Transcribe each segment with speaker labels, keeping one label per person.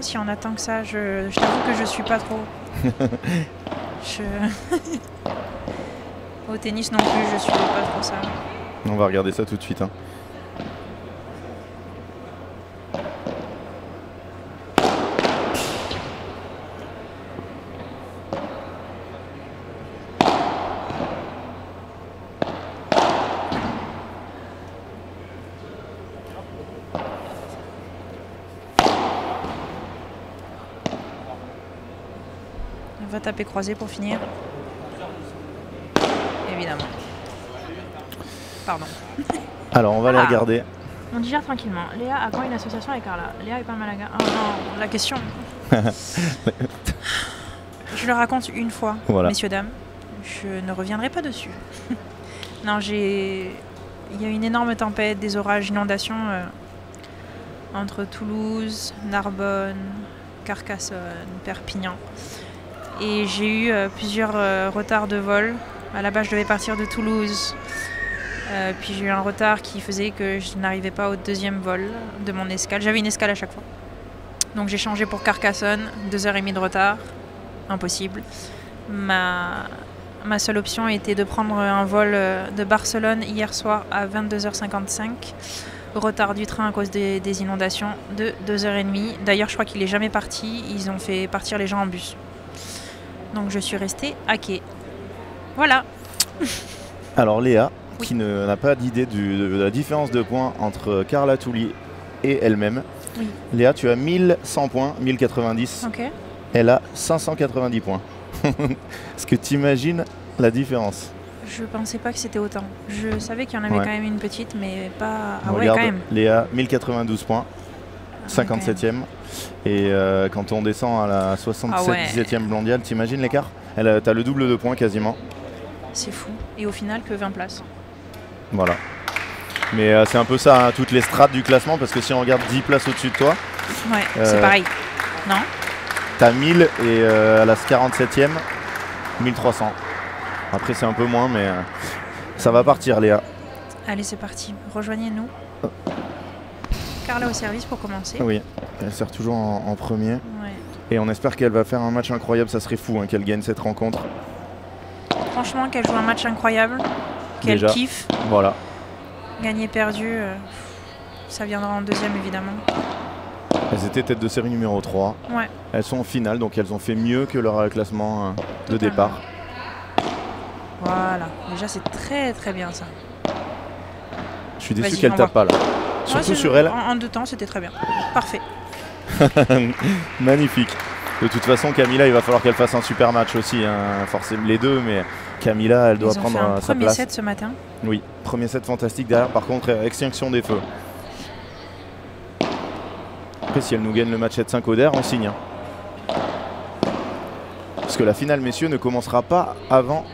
Speaker 1: Vraiment, si on attend que ça, je t'avoue que je suis pas trop. Au tennis non plus, je suis pas trop ça.
Speaker 2: On va regarder ça tout de suite. Hein.
Speaker 1: On va taper croisé pour finir. Évidemment. Pardon.
Speaker 2: Alors, on va les regarder.
Speaker 1: On digère tranquillement. Léa a quand une association avec Carla? Léa est pas Malaga. Oh non, la question. Je le raconte une fois, voilà. Messieurs, dames. Je ne reviendrai pas dessus. Non, il y a une énorme tempête, des orages, inondations entre Toulouse, Narbonne, Carcassonne, Perpignan. Et j'ai eu plusieurs retards de vol. À la base, je devais partir de Toulouse. Puis j'ai eu un retard qui faisait que je n'arrivais pas au deuxième vol de mon escale. J'avais une escale à chaque fois. Donc j'ai changé pour Carcassonne, 2h30 de retard. Impossible. Ma seule option était de prendre un vol de Barcelone hier soir à 22h55. Retard du train à cause des inondations de 2h30. D'ailleurs, je crois qu'il n'est jamais parti. Ils ont fait partir les gens en bus. Donc je suis restée à quai. Voilà.
Speaker 2: Alors Léa, oui, qui n'a pas d'idée de la différence de points entre Carla Touli et elle-même. Oui. Léa, tu as 1100 points, 1090.
Speaker 1: Okay.
Speaker 2: Elle a 590 points. Est-ce que tu imagines la différence?
Speaker 1: Je pensais pas que c'était autant. Je savais qu'il y en avait quand même une petite, mais pas... Ah
Speaker 2: regarde,
Speaker 1: ouais, quand même.
Speaker 2: Léa, 1092 points, 57e. Et quand on descend à la 77e mondiale, t'imagines l'écart? T'as le double de points quasiment.
Speaker 1: C'est fou. Et au final, que 20 places.
Speaker 2: Voilà. Mais c'est un peu ça, hein, toutes les strates du classement, parce que si on regarde 10 places au-dessus de toi...
Speaker 1: Ouais, c'est pareil. Non?
Speaker 2: T'as 1000 et à la 47e, 1300. Après, c'est un peu moins, mais ça va partir, Léa.
Speaker 1: Allez, c'est parti. Rejoignez-nous. Carla au service pour commencer.
Speaker 2: Oui, elle sert toujours en premier.
Speaker 1: Ouais.
Speaker 2: Et on espère qu'elle va faire un match incroyable. Ça serait fou hein, qu'elle gagne cette rencontre.
Speaker 1: Franchement, qu'elle joue un match incroyable. Qu'elle kiffe.
Speaker 2: Voilà.
Speaker 1: Gagner, perdu, ça viendra en deuxième, évidemment.
Speaker 2: Elles étaient tête de série numéro 3.
Speaker 1: Ouais.
Speaker 2: Elles sont en finale, donc elles ont fait mieux que leur classement de départ.
Speaker 1: Voilà. Déjà, c'est très très bien ça.
Speaker 2: Je suis déçu qu'elle tape pas là. Surtout sur elle.
Speaker 1: En 2 temps, c'était très bien. Parfait.
Speaker 2: Magnifique. De toute façon, Camilla, il va falloir qu'elle fasse un super match aussi. Hein. Forcément les deux, mais Camilla, elle doit prendre sa place.
Speaker 1: Premier set ce matin.
Speaker 2: Oui, premier set fantastique derrière. Par contre, extinction des feux. Après, si elle nous gagne le match 7-5 au DER, on signe. Hein. Parce que la finale, messieurs, ne commencera pas avant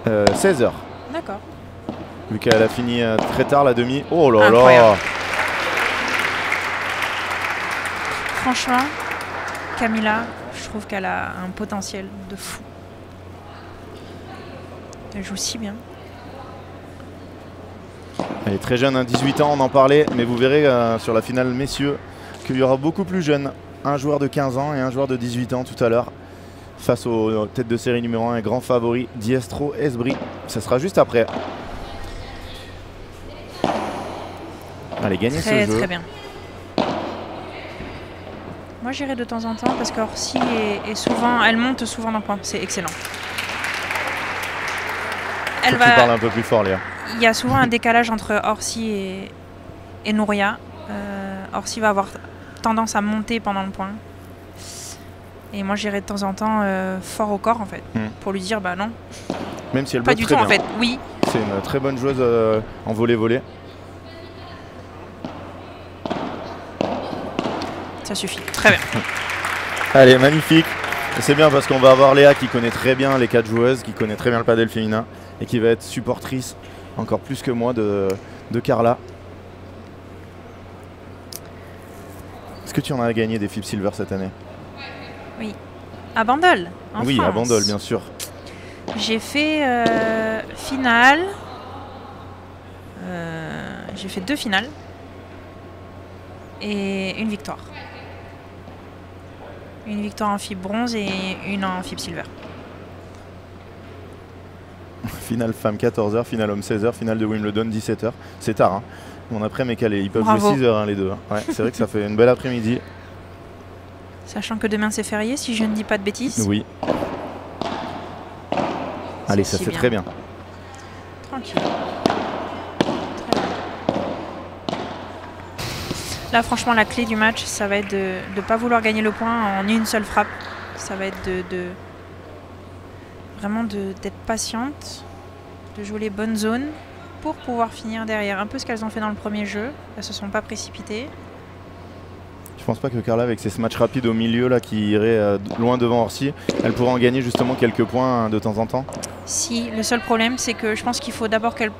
Speaker 2: 16h.
Speaker 1: D'accord.
Speaker 2: Vu qu'elle a fini très tard la demi. Oh là
Speaker 1: incroyable.
Speaker 2: Là.
Speaker 1: Franchement, Camilla, je trouve qu'elle a un potentiel de fou. Elle joue si bien.
Speaker 2: Elle est très jeune, hein, 18 ans, on en parlait. Mais vous verrez sur la finale, messieurs, qu'il y aura beaucoup plus jeunes. Un joueur de 15 ans et un joueur de 18 ans tout à l'heure. Face aux têtes de série numéro 1 et grand favori, Diestro Esbri. Ça sera juste après. Allez, gagner ce jeu.
Speaker 1: Très bien. Moi, j'irai de temps en temps parce qu'Orsi elle monte souvent d'un point. C'est excellent.
Speaker 2: Tu parles un peu plus fort, Léa.
Speaker 1: Il y a souvent un décalage entre Orsi et Nouria. Orsi va avoir tendance à monter pendant le point. Et moi, j'irai de temps en temps fort au corps, en fait, pour lui dire, bah non.
Speaker 2: Même si elle
Speaker 1: pas du tout,
Speaker 2: bien.
Speaker 1: en fait. Oui.
Speaker 2: C'est une très bonne joueuse en volley-volley.
Speaker 1: Ça suffit. Très bien.
Speaker 2: Allez, magnifique. C'est bien parce qu'on va avoir Léa qui connaît très bien les 4 joueuses, qui connaît très bien le padel féminin et qui va être supportrice encore plus que moi de Carla. Est-ce que tu en as gagné des FIP Silver cette année?
Speaker 1: Oui. À Bandol, en
Speaker 2: Oui,
Speaker 1: France.
Speaker 2: à Bandol, bien sûr.
Speaker 1: J'ai fait finale. J'ai fait 2 finales. Et une victoire. Une victoire en FIB bronze et une en FIB silver.
Speaker 2: Finale femme 14h, finale homme 16h, finale de Wimbledon 17h. C'est tard, hein. Mon après-midi est calé. Ils peuvent jouer 6h hein, les deux. Hein. Ouais, c'est vrai que ça fait une belle après-midi.
Speaker 1: Sachant que demain c'est férié, si je ne dis pas de bêtises.
Speaker 2: Oui. Allez, ça c'est très bien.
Speaker 1: Tranquille. Là, franchement, la clé du match, ça va être de ne pas vouloir gagner le point en une seule frappe. Ça va être vraiment d'être patiente, de jouer les bonnes zones pour pouvoir finir derrière. Un peu ce qu'elles ont fait dans le premier jeu. Elles se sont pas précipitées.
Speaker 2: Je pense pas que Carla, avec ses matchs rapides au milieu là, qui irait loin devant Orsi, elle pourrait en gagner justement quelques points hein, de temps en temps. Si,
Speaker 1: le seul problème, c'est que je pense qu'il faut d'abord qu'elle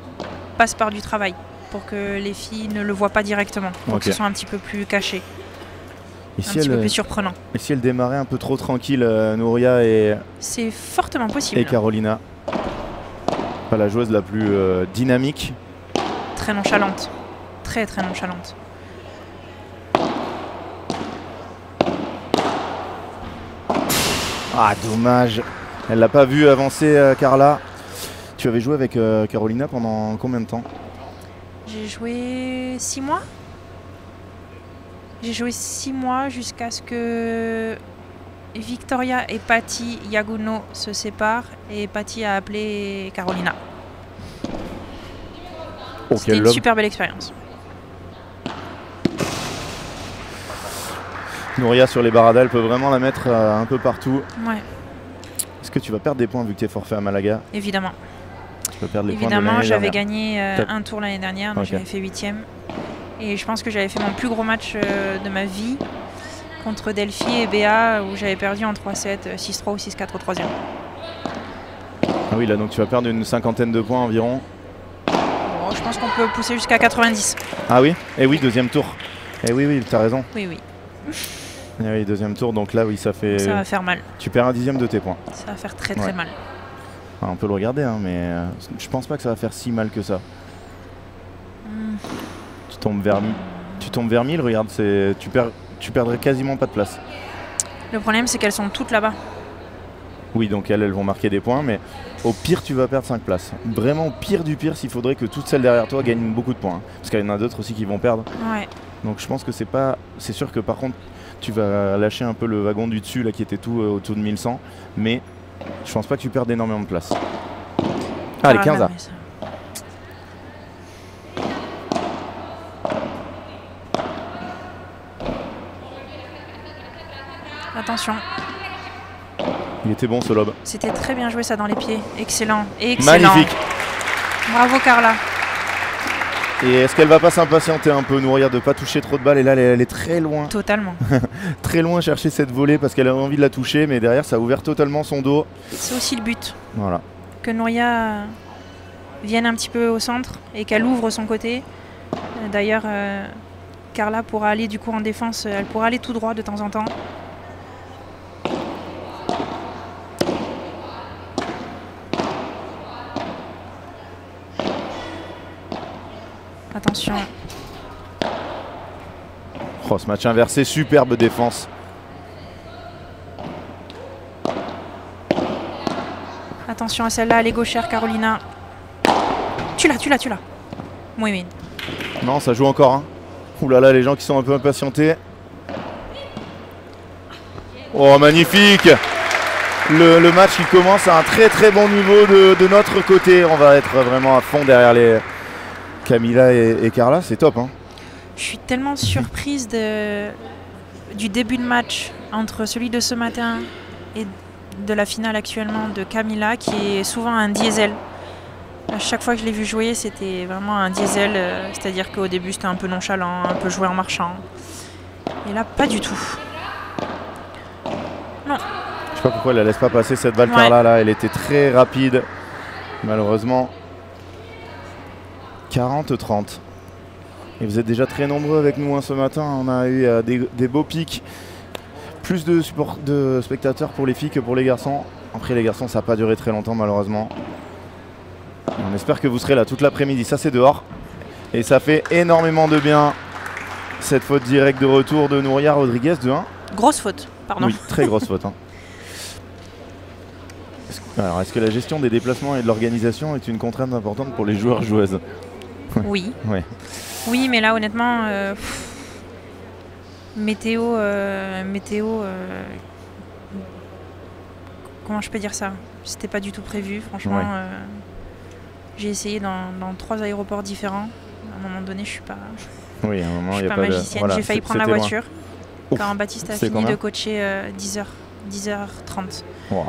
Speaker 1: passe par du travail pour que les filles ne le voient pas directement, pour que ce soit un petit peu plus caché, un petit peu plus surprenant.
Speaker 2: Et si elle démarrait un peu trop tranquille, Nouria et...
Speaker 1: C'est fortement possible.
Speaker 2: Et Carolina, pas la joueuse la plus dynamique.
Speaker 1: Très nonchalante, très très nonchalante.
Speaker 2: Ah dommage, elle l'a pas vu avancer Carla. Tu avais joué avec Carolina pendant combien de temps?
Speaker 1: J'ai joué 6 mois. J'ai joué 6 mois jusqu'à ce que Victoria et Patty Yaguno se séparent et Patty a appelé Carolina. C'était une super belle expérience.
Speaker 2: Nouria sur les baradas, elle peut vraiment la mettre un peu partout.
Speaker 1: Ouais.
Speaker 2: Est-ce que tu vas perdre des points vu que tu es forfait à Malaga?
Speaker 1: Évidemment.
Speaker 2: Tu peux perdre les
Speaker 1: Évidemment,
Speaker 2: points
Speaker 1: j'avais gagné un tour l'année dernière, donc j'avais fait 8e. Et je pense que j'avais fait mon plus gros match de ma vie contre Delphi et Béa, où j'avais perdu en 3-7, 6-3 ou 6-4 au 3e.
Speaker 2: Ah oui, là donc tu vas perdre une cinquantaine de points environ.
Speaker 1: Bon, je pense qu'on peut pousser jusqu'à 90.
Speaker 2: Ah oui? Eh oui, deuxième tour. Eh oui, oui, t'as raison.
Speaker 1: Oui, oui.
Speaker 2: Eh oui, deuxième tour, donc là, oui, ça fait...
Speaker 1: Ça va faire mal.
Speaker 2: Tu perds un dixième de tes points.
Speaker 1: Ça va faire très très mal.
Speaker 2: Ah, on peut le regarder, hein, mais je pense pas que ça va faire si mal que ça. Tu tombes vers 1000, regarde, tu perdrais quasiment pas de place.
Speaker 1: Le problème, c'est qu'elles sont toutes là-bas.
Speaker 2: Oui, donc elles vont marquer des points, mais au pire, tu vas perdre 5 places. Vraiment, au pire du pire, s'il faudrait que toutes celles derrière toi gagnent beaucoup de points. Hein, parce qu'il y en a d'autres aussi qui vont perdre.
Speaker 1: Ouais.
Speaker 2: Donc je pense que c'est pas... C'est sûr que par contre, tu vas lâcher un peu le wagon du dessus, là, qui était tout autour de 1100, mais je pense pas que tu perdes énormément de place. Allez, 15A.
Speaker 1: Attention.
Speaker 2: Il était bon ce lob.
Speaker 1: C'était très bien joué ça dans les pieds. Excellent. Excellent.
Speaker 2: Magnifique.
Speaker 1: Bravo Carla.
Speaker 2: Et est-ce qu'elle va pas s'impatienter un peu, Nouria, de ne pas toucher trop de balles? Et là, elle est très loin.
Speaker 1: Totalement.
Speaker 2: Très loin chercher cette volée parce qu'elle a envie de la toucher, mais derrière, ça a ouvert totalement son dos.
Speaker 1: C'est aussi le but.
Speaker 2: Voilà.
Speaker 1: Que Nouria vienne un petit peu au centre et qu'elle ouvre son côté. D'ailleurs, Carla pourra aller du coup en défense. Elle pourra aller tout droit de temps en temps. Attention.
Speaker 2: Oh, ce match inversé, superbe défense.
Speaker 1: Attention à celle-là, elle est gauchère, Carolina. Tu l'as. Oui, oui.
Speaker 2: Non, ça joue encore. Hein. Ouh là là, les gens qui sont un peu impatientés. Oh, magnifique! Le match qui commence à un très très bon niveau de notre côté. On va être vraiment à fond derrière les Camila et Carla, c'est top. Hein.
Speaker 1: Je suis tellement surprise du début de match entre celui de ce matin et de la finale actuellement de Camila, qui est souvent un diesel. À chaque fois que je l'ai vu jouer, c'était vraiment un diesel, c'est-à-dire qu'au début c'était un peu nonchalant, un peu joué en marchant. Et là, pas du tout. Non.
Speaker 2: Je sais pas pourquoi elle la laisse pas passer cette balle, Carla, là, elle était très rapide, malheureusement. 40-30. Et vous êtes déjà très nombreux avec nous hein, ce matin. On a eu des beaux pics. Plus de spectateurs pour les filles que pour les garçons. Après les garçons, ça n'a pas duré très longtemps malheureusement. On espère que vous serez là toute l'après-midi. Ça c'est dehors. Et ça fait énormément de bien. Cette faute directe de retour de Nouria Rodriguez de 1.
Speaker 1: Grosse faute, pardon.
Speaker 2: Oui, très grosse faute. Hein. Alors, est-ce que la gestion des déplacements et de l'organisation est une contrainte importante pour les joueurs-joueuses?
Speaker 1: Oui.
Speaker 2: Ouais.
Speaker 1: Oui, mais là, honnêtement, météo, comment je peux dire ça? C'était pas du tout prévu, franchement.
Speaker 2: Ouais.
Speaker 1: J'ai essayé dans 3 aéroports différents. À un moment donné, je suis pas,
Speaker 2: Oui, à un moment,
Speaker 1: je
Speaker 2: il
Speaker 1: suis
Speaker 2: n'y a
Speaker 1: pas
Speaker 2: pas
Speaker 1: magicienne.
Speaker 2: Voilà,
Speaker 1: j'ai failli prendre la
Speaker 2: c'était
Speaker 1: voiture.
Speaker 2: Ouf.
Speaker 1: Quand Baptiste a
Speaker 2: C'est
Speaker 1: fini
Speaker 2: combien
Speaker 1: de coacher 10h30.
Speaker 2: Wow.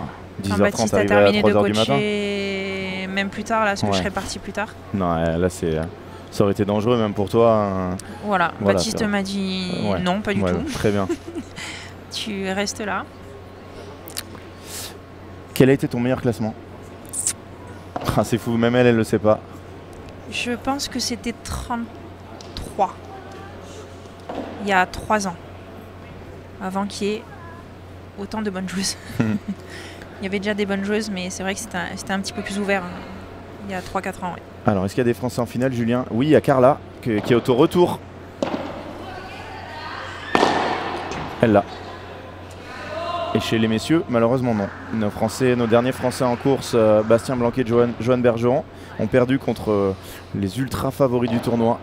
Speaker 1: Quand
Speaker 2: 10h30,
Speaker 1: Baptiste a
Speaker 2: arrivé à
Speaker 1: terminé de
Speaker 2: 3h du matin.
Speaker 1: coacher même plus tard, là, parce que je serais partie plus tard.
Speaker 2: Non, là, ça aurait été dangereux même pour toi.
Speaker 1: Voilà, Baptiste m'a dit non, pas du tout.
Speaker 2: Très bien.
Speaker 1: Tu restes là.
Speaker 2: Quel a été ton meilleur classement? Ah, c'est fou, même elle le sait pas.
Speaker 1: Je pense que c'était 33. Il y a 3 ans. Avant qu'il y ait autant de bonnes joueuses. Il y avait déjà des bonnes joueuses, mais c'est vrai que c'était un petit peu plus ouvert il y a 3-4 ans. Ouais.
Speaker 2: Alors, est-ce qu'il y a des Français en finale, Julien? Oui, il y a Carla qui est au retour. Elle l'a. Et chez les messieurs, malheureusement non. Nos derniers Français en course, Bastien Blanquet et Johan Bergeron, ont perdu contre les ultra favoris du tournoi.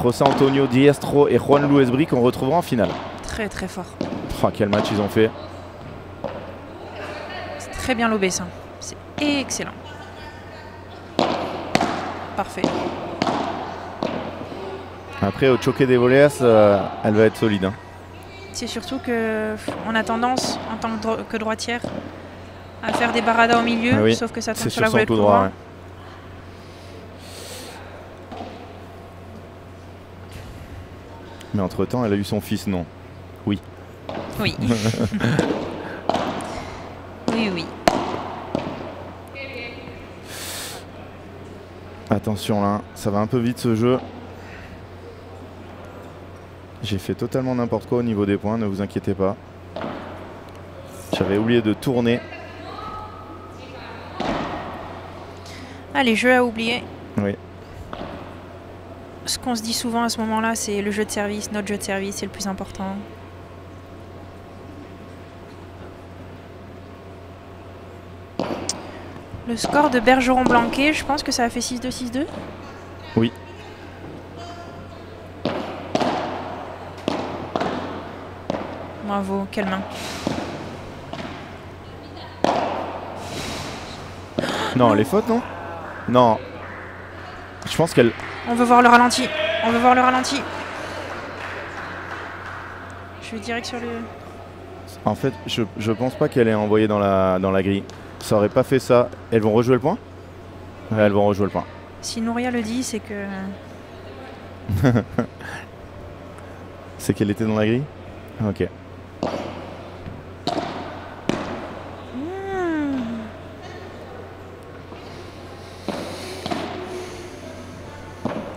Speaker 2: José Antonio Diestro et Juan Luesbri qu'on retrouvera en finale.
Speaker 1: Très très fort.
Speaker 2: Oh, quel match ils ont fait.
Speaker 1: C'est très bien lobé ça. C'est excellent. Parfait.
Speaker 2: Après, au choqué des volets, elle va être solide. Hein.
Speaker 1: C'est surtout qu'on a tendance, en tant que droitière, à faire des baradas au milieu, sauf que ça tombe sur la volée de droit. Ouais.
Speaker 2: Mais entre-temps, elle a eu son fils, non? Oui.
Speaker 1: Oui. Oui.
Speaker 2: Attention là, ça va un peu vite ce jeu. J'ai fait totalement n'importe quoi au niveau des points, ne vous inquiétez pas. J'avais oublié de tourner.
Speaker 1: Allez, jeu à oublier.
Speaker 2: Oui.
Speaker 1: Ce qu'on se dit souvent à ce moment-là, c'est le jeu de service, notre jeu de service, c'est le plus important. Le score de Bergeron-Blanquet, je pense que ça a fait 6-2, 6-2.
Speaker 2: Oui.
Speaker 1: Bravo, quelle main.
Speaker 2: Non, les fautes, non? Non. Je pense qu'elle...
Speaker 1: On veut voir le ralenti. On veut voir le ralenti. Je vais direct sur le...
Speaker 2: En fait, je pense pas qu'elle ait envoyé dans la grille. Ça aurait pas fait ça. Elles vont rejouer le point? Ouais, elles vont rejouer le point.
Speaker 1: Si Nouria le dit, c'est que...
Speaker 2: C'est qu'elle était dans la grille? Ok.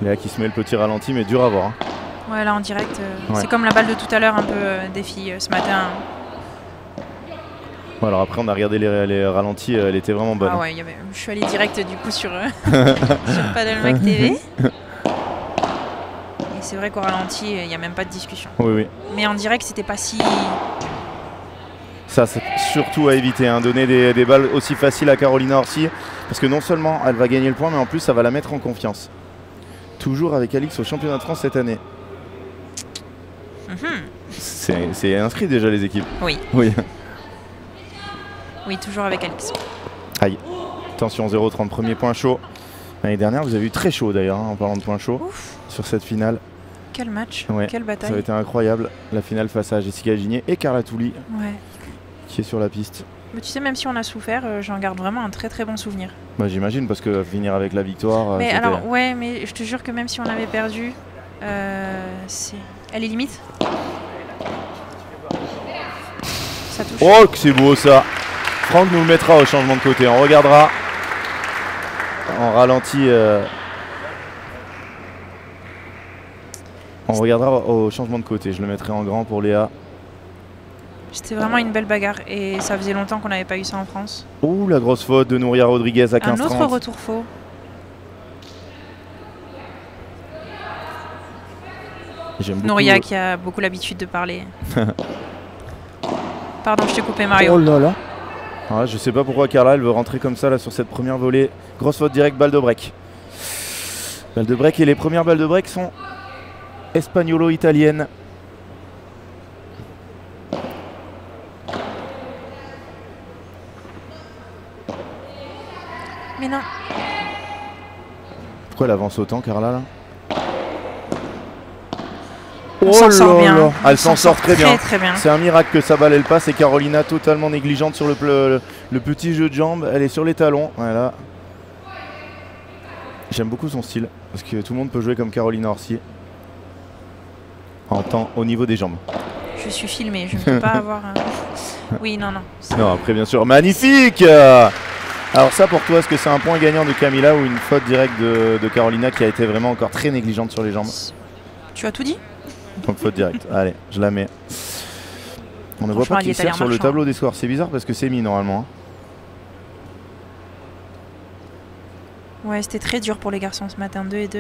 Speaker 2: Léa qui se met le petit ralenti, mais dur à voir. Hein.
Speaker 1: Ouais, là en direct, c'est comme la balle de tout à l'heure, un peu des filles ce matin.
Speaker 2: Bon, alors après, on a regardé les ralentis, elle était vraiment bonne.
Speaker 1: Ah ouais, je suis allée direct du coup sur Paddle TV. Et c'est vrai qu'au ralenti, il n'y a même pas de discussion.
Speaker 2: Oui.
Speaker 1: Mais en direct, c'était pas si...
Speaker 2: Ça, c'est surtout à éviter, hein, donner des balles aussi faciles à Carolina Orsi, parce que non seulement elle va gagner le point, mais en plus, ça va la mettre en confiance. Toujours avec Alix au championnat de France cette année. C'est inscrit déjà les équipes.
Speaker 1: Oui. Oui, toujours avec Alix.
Speaker 2: Aïe. Attention, 0-30, premier point chaud. L'année dernière, vous avez eu très chaud d'ailleurs, hein, en parlant de points chauds. Ouf. Sur cette finale.
Speaker 1: Quel match, quelle bataille.
Speaker 2: Ça a été incroyable, la finale face à Jessica Gigné et Carla Touli, qui est sur la piste.
Speaker 1: Mais tu sais, même si on a souffert, j'en garde vraiment un très très bon souvenir.
Speaker 2: Bah, j'imagine, parce que finir avec la victoire...
Speaker 1: Mais alors, ouais, mais je te jure que même si on avait perdu, elle est limite. Ça touche.
Speaker 2: Oh, que c'est beau ça! Franck nous le mettra au changement de côté, on regardera en ralenti. On regardera au changement de côté, je le mettrai en grand pour Léa.
Speaker 1: C'était vraiment une belle bagarre et ça faisait longtemps qu'on n'avait pas eu ça en France.
Speaker 2: Ouh, la grosse faute de Nouria Rodriguez à 15-30.
Speaker 1: Un autre retour faux. Nouria qui a beaucoup l'habitude de parler. Pardon, je t'ai coupé, Mario.
Speaker 2: Oh là là. Ah, je sais pas pourquoi Carla elle veut rentrer comme ça là sur cette première volée. Grosse faute directe, balle de break. Balle de break et les premières balles de break sont espagnolo-italiennes.
Speaker 1: Mais non.
Speaker 2: Pourquoi elle avance autant, Carla là?
Speaker 1: On s'en sort bien.
Speaker 2: Elle s'en sort très bien.
Speaker 1: bien.
Speaker 2: C'est un miracle que sa balle elle passe et Carolina totalement négligente sur le petit jeu de jambes. Elle est sur les talons. Voilà. J'aime beaucoup son style parce que tout le monde peut jouer comme Carolina Orsi en temps au niveau des jambes.
Speaker 1: Je suis filmé, je ne peux pas avoir. Oui, non.
Speaker 2: Non, après bien sûr. Magnifique. Alors ça pour toi, est-ce que c'est un point gagnant de Camila ou une faute directe de Carolina qui a été vraiment encore très négligente sur les jambes?
Speaker 1: Tu as tout dit?
Speaker 2: Donc faute directe. Allez, je la mets. On ne voit pas qui sert sur le tableau des scores. C'est bizarre parce que c'est mis normalement.
Speaker 1: Ouais, c'était très dur pour les garçons ce matin, 2 et 2.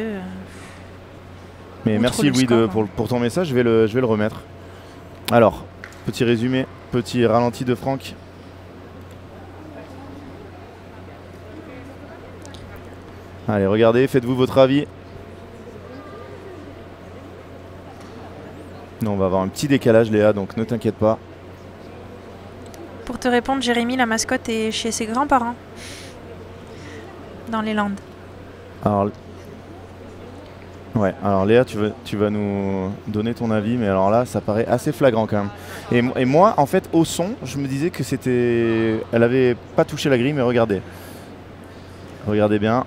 Speaker 2: Mais merci Louis pour ton message, je vais le remettre. Alors, petit résumé, petit ralenti de Franck. Allez, regardez, faites-vous votre avis. Non, on va avoir un petit décalage Léa, donc ne t'inquiète pas.
Speaker 1: Pour te répondre, Jérémy, la mascotte est chez ses grands-parents. Dans les Landes.
Speaker 2: Alors, ouais, alors Léa, tu vas nous donner ton avis, mais alors là, ça paraît assez flagrant quand même. Et moi, en fait, au son, je me disais que c'était... Elle avait pas touché la grille, mais regardez. Regardez bien.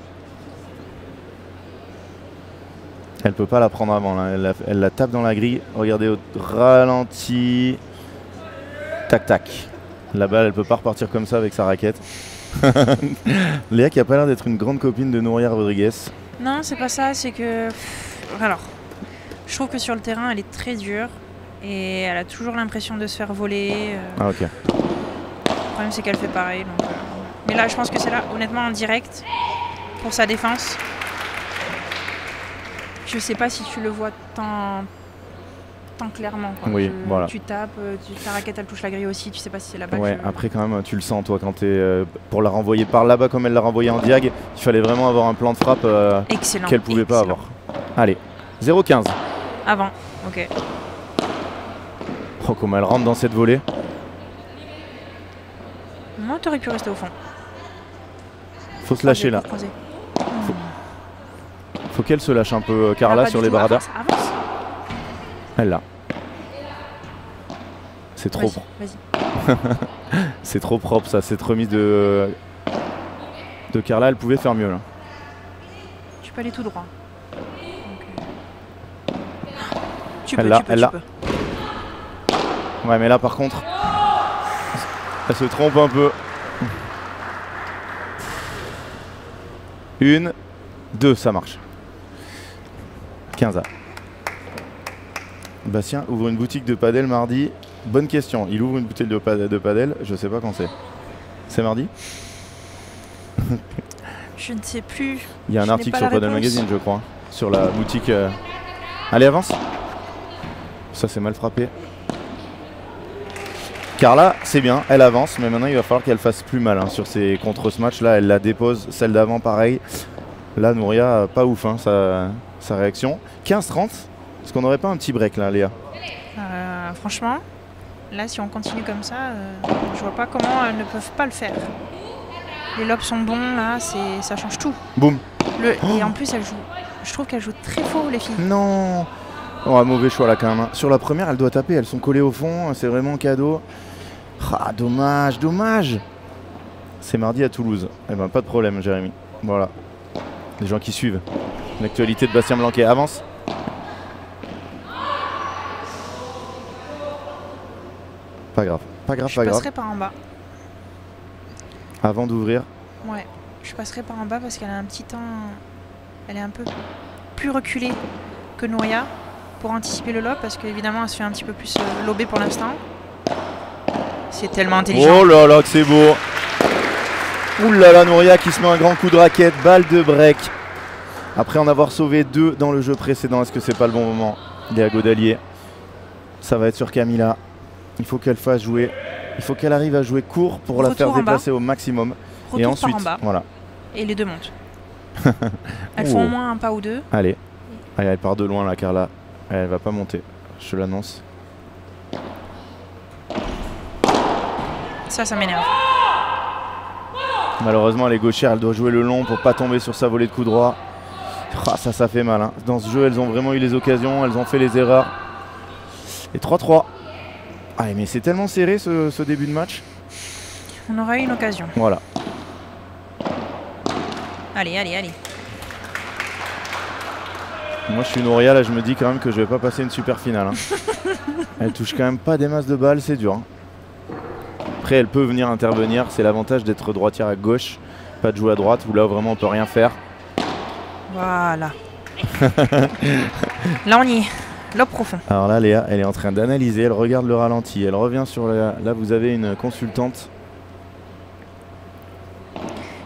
Speaker 2: Elle peut pas la prendre avant, là. Elle la tape dans la grille. Regardez au ralenti. Tac, tac. La balle, elle peut pas repartir comme ça avec sa raquette. Léa qui a pas l'air d'être une grande copine de Nouria Rodriguez.
Speaker 1: Non, c'est pas ça, c'est que... Alors, je trouve que sur le terrain, elle est très dure. Et elle a toujours l'impression de se faire voler.
Speaker 2: Ah, ok.
Speaker 1: Le problème, c'est qu'elle fait pareil. Donc, mais là, je pense que c'est là, honnêtement, en direct, pour sa défense. Je sais pas si tu le vois tant clairement. Quoi.
Speaker 2: Oui, voilà.
Speaker 1: Tu tapes, ta raquette elle touche la grille aussi, tu sais pas si c'est là-bas.
Speaker 2: Ouais, après quand même tu le sens toi quand t'es pour la renvoyer par là-bas comme elle l'a renvoyé en diag, il fallait vraiment avoir un plan de frappe qu'elle pouvait pas avoir. Allez, 0-15.
Speaker 1: Avant, ok.
Speaker 2: Oh comment elle rentre dans cette volée.
Speaker 1: Moi t'aurais pu rester au fond.
Speaker 2: Faut se lâcher là. Faut qu'elle se lâche un peu Carla sur les baradas. Elle l'a. C'est trop propre. C'est trop propre ça, cette remise de Carla, elle pouvait faire mieux là.
Speaker 1: Tu peux aller tout droit.
Speaker 2: Elle l'a. Ouais mais là par contre, elle se trompe un peu. 1, 2, ça marche. 15A. Bastien ouvre une boutique de padel mardi. Bonne question. Il ouvre une boutique de padel. Je sais pas quand c'est. C'est mardi?
Speaker 1: Je ne sais plus.
Speaker 2: Il y a un article sur Padel Magazine, je crois. Sur la boutique. Allez, avance. Ça, c'est mal frappé. Carla, c'est bien. Elle avance. Mais maintenant, il va falloir qu'elle fasse plus mal sur ses contre-ce-match. Là, elle la dépose. Celle d'avant, pareil. Là, Nouria, pas ouf sa réaction. 15-30. Est-ce qu'on n'aurait pas un petit break là, Léa?
Speaker 1: Franchement, là, si on continue comme ça, je vois pas comment elles ne peuvent pas le faire. Les lobes sont bons, là, ça change tout.
Speaker 2: Boum.
Speaker 1: Et en plus, je trouve qu'elles jouent très faux, les filles.
Speaker 2: Non. Oh, un mauvais choix là quand même. Sur la première, elle doit taper. Elles sont collées au fond. C'est vraiment cadeau. Ah, dommage, dommage. C'est mardi à Toulouse. Eh ben, pas de problème, Jérémy. Voilà. Les gens qui suivent. L'actualité de Bastien Blanquet avance. Pas grave, pas grave, pas grave.
Speaker 1: Je passerai par en bas.
Speaker 2: Avant d'ouvrir.
Speaker 1: Ouais, je passerai par en bas parce qu'elle a un petit temps. Elle est un peu plus reculée que Nouria pour anticiper le lob parce qu'évidemment elle se fait un petit peu plus lober pour l'instant. C'est tellement intelligent.
Speaker 2: Oh là là que c'est beau. Ouh là là, Nouria qui se met un grand coup de raquette, balle de break. Après en avoir sauvé 2 dans le jeu précédent, est-ce que c'est pas le bon moment Léa Godalier. Ça va être sur Camilla. Il faut qu'elle fasse jouer. Il faut qu'elle arrive à jouer court pour la faire déplacer au maximum.
Speaker 1: Retour
Speaker 2: et ensuite,
Speaker 1: par en bas.
Speaker 2: voilà.
Speaker 1: Et les deux montent. Elles font au moins un pas ou deux.
Speaker 2: Allez. Allez, elle part de loin là, Carla. Elle va pas monter. Je te l'annonce.
Speaker 1: Ça m'énerve.
Speaker 2: Malheureusement, elle est gauchère. Elle doit jouer le long pour pas tomber sur sa volée de coup droit. Ah, ça fait mal. Hein. Dans ce jeu, elles ont vraiment eu les occasions. Elles ont fait les erreurs. Et 3-3. Ah, mais c'est tellement serré ce début de match.
Speaker 1: On aura eu une occasion.
Speaker 2: Voilà.
Speaker 1: Allez, allez, allez.
Speaker 2: Moi, je suis Nouria, là, je me dis quand même que je vais pas passer une super finale. Hein. Elle touche quand même pas des masses de balles, c'est dur. Hein. Après, elle peut venir intervenir. C'est l'avantage d'être droitière à gauche, pas de jouer à droite, où là, vraiment, on peut rien faire.
Speaker 1: Voilà. Là, on y est. Lobe profond.
Speaker 2: Alors là, Léa, elle est en train d'analyser. Elle regarde le ralenti. Elle revient sur la... Là, vous avez une consultante.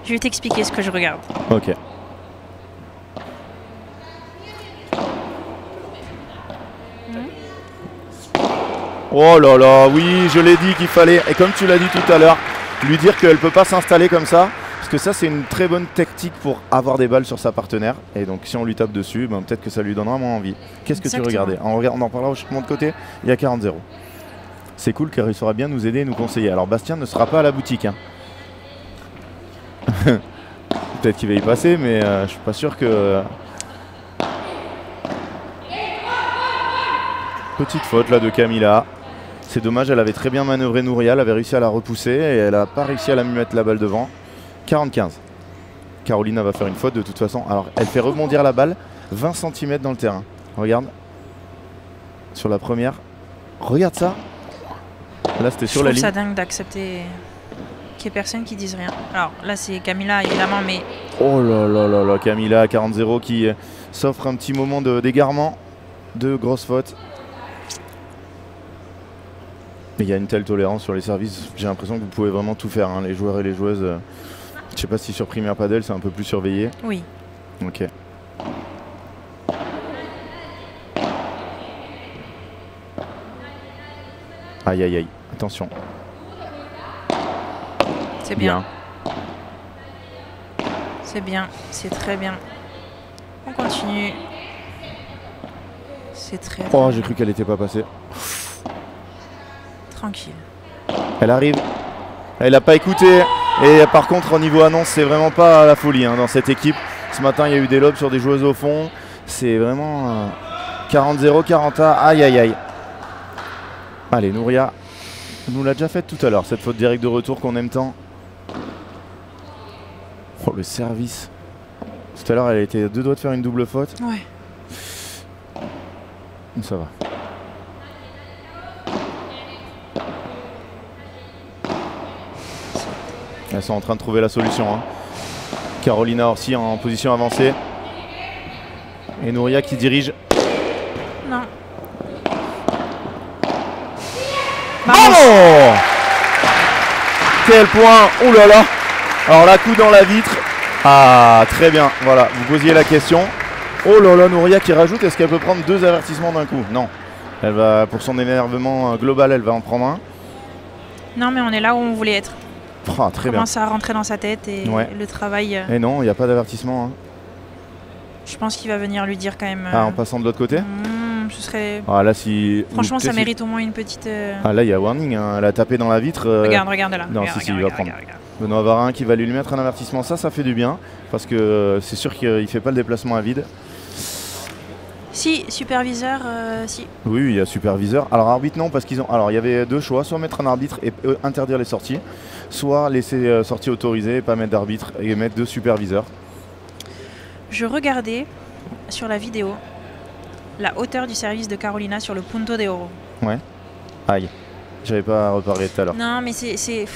Speaker 1: Je vais t'expliquer ce que je regarde.
Speaker 2: Ok. Oh là là, oui, je l'ai dit qu'il fallait, et comme tu l'as dit tout à l'heure, lui dire qu'elle ne peut pas s'installer comme ça, parce que ça c'est une très bonne tactique pour avoir des balles sur sa partenaire, et donc si on lui tape dessus, ben, peut-être que ça lui donnera moins envie. Qu'est-ce que tu regardais? On en parlera au changement de côté, il y a 40-0. C'est cool car il saura bien nous aider et nous conseiller. Alors Bastien ne sera pas à la boutique. Hein. Peut-être qu'il va y passer, mais je suis pas sûr que... Petite faute là de Camilla. C'est dommage, elle avait très bien manœuvré Nouria, elle avait réussi à la repousser et elle n'a pas réussi à la mettre la balle devant. 40-15. Carolina va faire une faute de toute façon. Alors elle fait rebondir la balle 20 cm dans le terrain. Regarde. Sur la première. Regarde ça. Là c'était sur la ligne.
Speaker 1: Je trouve ça dingue d'accepter qu'il n'y ait personne qui dise rien. Alors là c'est Camilla évidemment, mais...
Speaker 2: Oh là là là là, Camilla à 40-0 qui s'offre un petit moment d'égarement. De grosses fautes. Mais il y a une telle tolérance sur les services, j'ai l'impression que vous pouvez vraiment tout faire, hein, les joueurs et les joueuses. Je sais pas si sur Premier Padel c'est un peu plus surveillé.
Speaker 1: Oui.
Speaker 2: Ok. Aïe aïe aïe, attention.
Speaker 1: C'est bien. C'est bien, c'est très bien. On continue. C'est très...
Speaker 2: Oh, j'ai cru qu'elle n'était pas passée.
Speaker 1: Tranquille.
Speaker 2: Elle arrive. Elle n'a pas écouté. Et par contre, au niveau annonce, c'est vraiment pas la folie hein, dans cette équipe. Ce matin, il y a eu des lobes sur des joueuses au fond. C'est vraiment 40-0, 40A. Aïe, aïe, aïe. Allez, Nouria nous l'a déjà faite tout à l'heure, cette faute directe de retour qu'on aime tant. Oh, le service. Tout à l'heure, elle était à deux doigts de faire une double faute.
Speaker 1: Ouais.
Speaker 2: Ça va. Elles sont en train de trouver la solution. Hein. Carolina Orsi en position avancée. Et Nouria qui dirige.
Speaker 1: Non.
Speaker 2: Oh, quel point. Oh là là. Alors là, coup dans la vitre. Ah, très bien. Voilà, vous posiez la question. Oh là là, Nouria qui rajoute. Est-ce qu'elle peut prendre 2 avertissements d'un coup? Non. Elle va, pour son énervement global, elle va en prendre un.
Speaker 1: Non, mais on est là où on voulait être.
Speaker 2: Oh, très bien.
Speaker 1: Commence à rentrer dans sa tête et
Speaker 2: ouais.
Speaker 1: Le travail.
Speaker 2: Et non, il n'y a pas d'avertissement. Hein.
Speaker 1: Je pense qu'il va venir lui dire quand même.
Speaker 2: Ah, en passant de l'autre côté
Speaker 1: ce serait...
Speaker 2: Ah, là, si...
Speaker 1: Franchement, ça mérite au moins une petite...
Speaker 2: Ah, là, il y a warning. Hein. Elle a tapé dans la vitre.
Speaker 1: Regarde là.
Speaker 2: Non,
Speaker 1: regarde,
Speaker 2: il va prendre. Benoît Varin qui va lui mettre un avertissement. Ça fait du bien. Parce que c'est sûr qu'il ne fait pas le déplacement à vide.
Speaker 1: Si, superviseur, si.
Speaker 2: Oui, il y a superviseur. Alors, arbitre, non, parce qu'ils ont... Alors, il y avait 2 choix. Soit mettre un arbitre et interdire les sorties. Soit laisser sortie autorisée et pas mettre d'arbitre et mettre 2 superviseurs.
Speaker 1: Je regardais sur la vidéo la hauteur du service de Carolina sur le punto de oro.
Speaker 2: Ouais. Aïe. J'avais pas reparlé tout à l'heure.
Speaker 1: Non, mais c'est...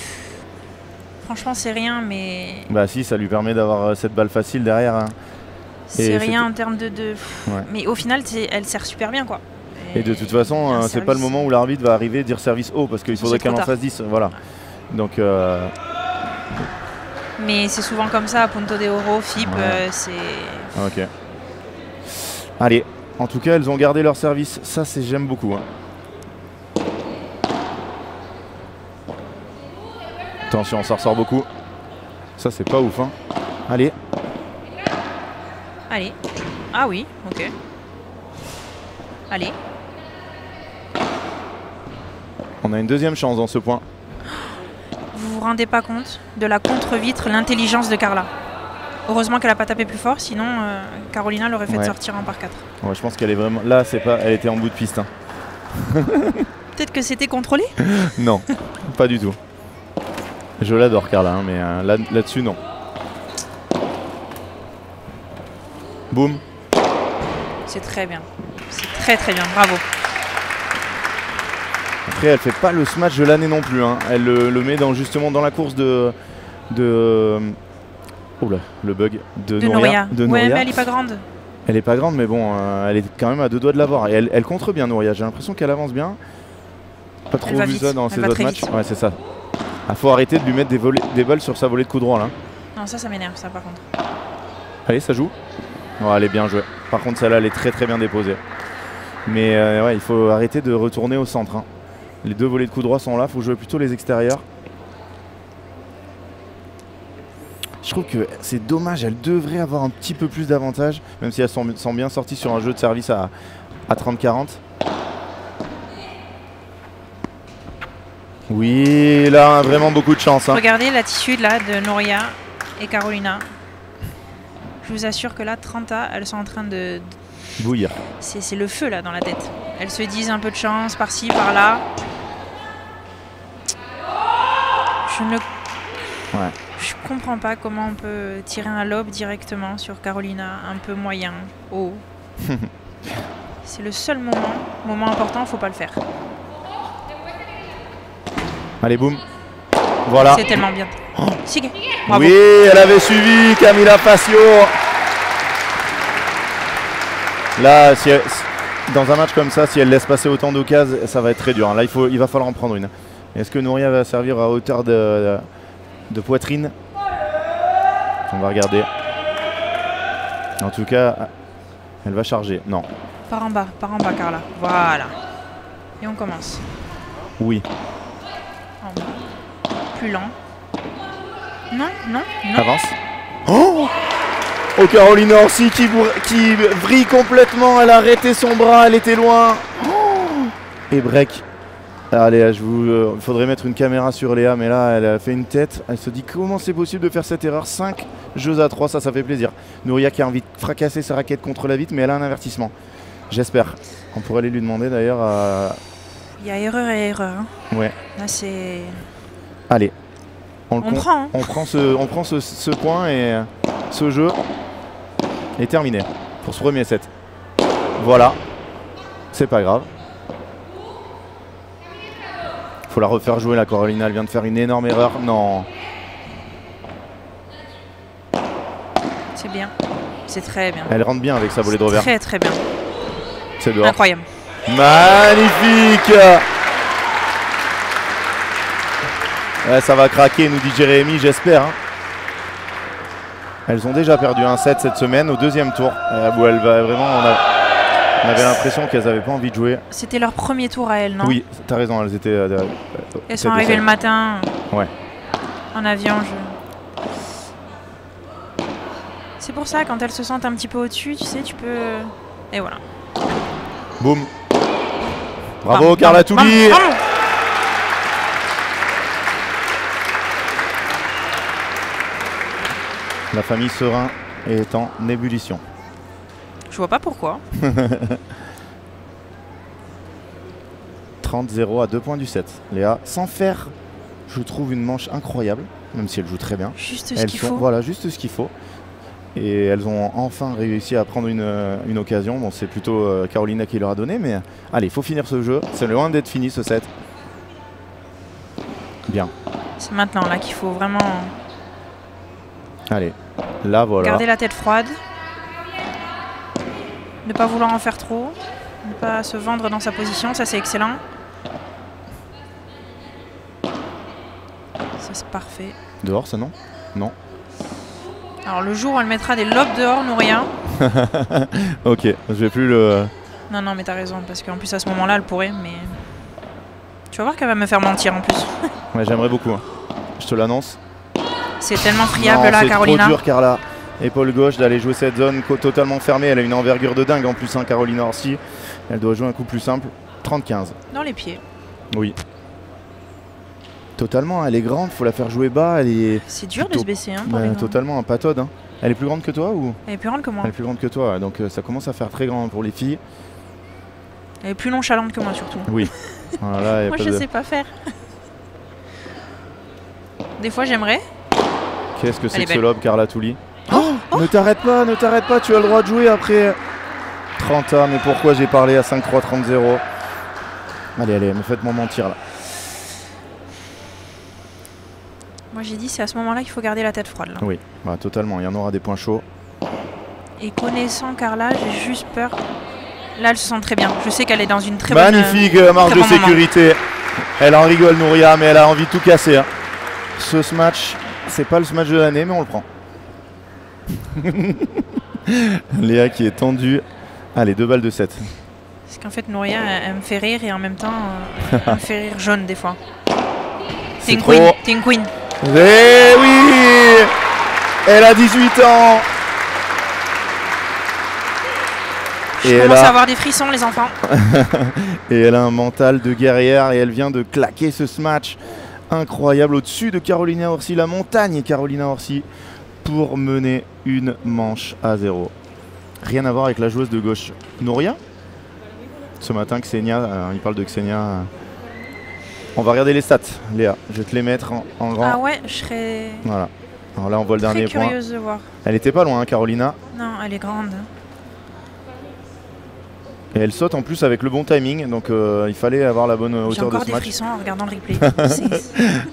Speaker 1: Franchement, c'est rien, mais...
Speaker 2: Bah si, ça lui permet d'avoir cette balle facile derrière. Hein.
Speaker 1: C'est rien en termes de...
Speaker 2: Ouais.
Speaker 1: Mais au final, elle sert super bien, quoi.
Speaker 2: Et de toute façon, c'est pas le moment où l'arbitre va arriver et dire service haut, parce qu'il faudrait qu'elle en fasse 10. Voilà. Donc...
Speaker 1: Mais c'est souvent comme ça, punto de oro, FIP,
Speaker 2: ouais.
Speaker 1: c'est...
Speaker 2: Ok. Allez, En tout cas, elles ont gardé leur service. Ça, c'est j'aime beaucoup. Hein. Attention, ça ressort beaucoup. Ça, c'est pas ouf. Hein. Allez.
Speaker 1: Allez. Ah oui, ok. Allez.
Speaker 2: On a une deuxième chance dans ce point.
Speaker 1: Vous vous rendez pas compte de la contre-vitre, l'intelligence de Carla. Heureusement qu'elle a pas tapé plus fort, sinon Carolina l'aurait fait sortir en par 4.
Speaker 2: Ouais, je pense qu'elle est vraiment... Là, c'est pas... elle était en bout de piste. Hein.
Speaker 1: Peut-être que c'était contrôlé.
Speaker 2: Non, pas du tout. Je l'adore Carla, hein, mais là-dessus, non. Boum.
Speaker 1: C'est très bien. C'est très très bien, bravo.
Speaker 2: Après, elle fait pas le smash de l'année non plus. Hein. Elle le met justement dans la course de oula, le bug de Nouria.
Speaker 1: Ouais, mais elle est pas grande.
Speaker 2: Elle est pas grande, mais bon, elle est quand même à 2 doigts de l'avoir. Et elle contre bien Nouria. J'ai l'impression qu'elle avance bien. Pas trop vu ça dans ses autres matchs. Ouais, c'est ça. Ah, faut arrêter de lui mettre des balles sur sa volée de coup droit là.
Speaker 1: Non, ça m'énerve, ça par contre.
Speaker 2: Allez, ça joue. Oh, elle est bien jouée. Par contre, celle-là, elle est très très bien déposée. Mais ouais, il faut arrêter de retourner au centre. Hein. Les 2 volées de coup droit sont là. Il faut jouer plutôt les extérieurs. Je trouve que c'est dommage. Elle devrait avoir un petit peu plus d'avantage. Même si elles sont bien sorties sur un jeu de service à 30-40. Oui, là, vraiment beaucoup de chance. Hein.
Speaker 1: Regardez l'attitude là de Nouria et Carolina. Je vous assure que là, 30A, elles sont en train de
Speaker 2: bouillir.
Speaker 1: C'est le feu là dans la tête. Elles se disent un peu de chance par-ci, par-là. Je comprends pas comment on peut tirer un lob directement sur Carolina, un peu moyen, haut. C'est le seul moment important, faut pas le faire.
Speaker 2: Allez, boum. Voilà.
Speaker 1: C'est tellement bien.
Speaker 2: Oh.
Speaker 1: Bravo.
Speaker 2: Oui, elle avait suivi Camila Facio. Là, dans un match comme ça, si elle laisse passer autant d'occasions, ça va être très dur. Là, il va falloir en prendre une. Est-ce que Nouria va servir à hauteur de poitrine? On va regarder. En tout cas, elle va charger. Non.
Speaker 1: Par en bas, Carla. Voilà. Et on commence.
Speaker 2: Oui.
Speaker 1: En bas. Plus lent. Non.
Speaker 2: Avance. Oh, Carolina Orsi qui vrille complètement. Elle a arrêté son bras, elle était loin. Oh, et break. Allez, il faudrait mettre une caméra sur Léa, mais là, elle a fait une tête. Elle se dit comment c'est possible de faire cette erreur. 5 jeux à 3, ça fait plaisir. Nouria qui a envie de fracasser sa raquette contre la vitre, mais elle a un avertissement. J'espère. On pourrait aller lui demander d'ailleurs à...
Speaker 1: Il y a erreur et erreur. Hein.
Speaker 2: Ouais.
Speaker 1: Là, c'est...
Speaker 2: Allez.
Speaker 1: On prend. Hein.
Speaker 2: On prend ce point et ce jeu est terminé pour ce premier set. Voilà. C'est pas grave. Faut la refaire jouer la Carolina, elle vient de faire une énorme erreur. Non.
Speaker 1: C'est bien. C'est très bien.
Speaker 2: Elle rentre bien avec sa volée de revers.
Speaker 1: Très très bien.
Speaker 2: C'est dehors.
Speaker 1: Incroyable.
Speaker 2: Magnifique. Ouais, ça va craquer, nous dit Jérémy, j'espère. Hein. Elles ont déjà perdu un set cette semaine au 2e tour. Où elle va vraiment... On avait l'impression qu'elles n'avaient pas envie de jouer.
Speaker 1: C'était leur premier tour à elles, non?
Speaker 2: Oui, t'as raison, elles étaient...
Speaker 1: elles sont arrivées le matin.
Speaker 2: Ouais.
Speaker 1: En avion. C'est pour ça, quand elles se sentent un petit peu au-dessus, tu sais, tu peux... Et voilà.
Speaker 2: Boum. Bravo, Carla Touli. La famille Serein est en ébullition.
Speaker 1: Je vois pas pourquoi.
Speaker 2: 30-0 à 2 points du set. Léa, sans faire, je trouve, une manche incroyable, même si elle joue très bien.
Speaker 1: Juste ce qu'il faut.
Speaker 2: Voilà, juste ce qu'il faut. Et elles ont enfin réussi à prendre une occasion. Bon, c'est plutôt Carolina qui leur a donné, mais allez, il faut finir ce jeu. C'est loin d'être fini ce set. Bien.
Speaker 1: C'est maintenant là qu'il faut vraiment...
Speaker 2: Allez, là voilà.
Speaker 1: Garder la tête froide. Ne pas vouloir en faire trop. Ne pas se vendre dans sa position, ça c'est excellent. Ça c'est parfait.
Speaker 2: Dehors ça non? Non.
Speaker 1: Alors le jour où elle mettra des lobes dehors, Nouria,
Speaker 2: Ok, je vais plus le...
Speaker 1: Non, non, mais t'as raison, parce qu'en plus à ce moment-là, elle pourrait, mais... Tu vas voir qu'elle va me faire mentir en plus.
Speaker 2: Ouais, j'aimerais beaucoup. Hein. Je te l'annonce.
Speaker 1: C'est tellement friable là, Carolina.
Speaker 2: C'est trop dur, Carla. Épaule gauche d'aller jouer cette zone totalement fermée. Elle a une envergure de dingue en plus, hein, Carolina Orsi. Elle doit jouer un coup plus simple. 30-15.
Speaker 1: Dans les pieds.
Speaker 2: Oui. Totalement, elle est grande, faut la faire jouer bas.
Speaker 1: C'est dur de se baisser. Hein,
Speaker 2: totalement un patode. Hein. Elle est plus grande que toi ou?
Speaker 1: Elle est plus grande que moi.
Speaker 2: Elle est plus grande que toi, donc ça commence à faire très grand pour les filles.
Speaker 1: Elle est plus nonchalante que moi surtout.
Speaker 2: Oui. Voilà,
Speaker 1: moi je sais pas faire. Des fois j'aimerais.
Speaker 2: Qu'est-ce que c'est que ce lob, Carla Touli? Ne t'arrête pas, tu as le droit de jouer après 30 ans. Mais pourquoi j'ai parlé à 5-3, 30-0? Allez, me faites-moi mentir là.
Speaker 1: Moi j'ai dit c'est à ce moment-là qu'il faut garder la tête froide. Là.
Speaker 2: Oui, bah, totalement, il y en aura des points chauds.
Speaker 1: Et connaissant Carla, j'ai juste peur. Là elle se sent très bien. Je sais qu'elle est dans une très
Speaker 2: magnifique marge de sécurité. Moment. Elle en rigole Nouria, mais elle a envie de tout casser. Hein. Ce match, c'est pas le match de l'année, mais on le prend. Léa qui est tendue. Allez, 2 balles de 7.
Speaker 1: Parce qu'en fait Nouria elle me fait rire et en même temps elle me fait rire jaune des fois. T'es une queen, t'es une queen.
Speaker 2: Eh oui, elle a 18 ans.
Speaker 1: Je commence à avoir des frissons les enfants.
Speaker 2: Et elle a un mental de guerrière et elle vient de claquer ce match incroyable au-dessus de Carolina Orsi, la montagne Carolina Orsi, pour mener une manche à 0. Rien à voir avec la joueuse de gauche Nouria. Ce matin Xenia, il parle de Xenia. On va regarder les stats, Léa. Je vais te les mettre en grand.
Speaker 1: Ah ouais, je serais...
Speaker 2: Voilà. Alors là, on voit le dernier point.
Speaker 1: Curieuse de voir.
Speaker 2: Elle était pas loin, hein, Carolina.
Speaker 1: Non, elle est grande.
Speaker 2: Et elle saute en plus avec le bon timing, donc il fallait avoir la bonne hauteur de ce match.
Speaker 1: J'ai encore des frissons en regardant le replay.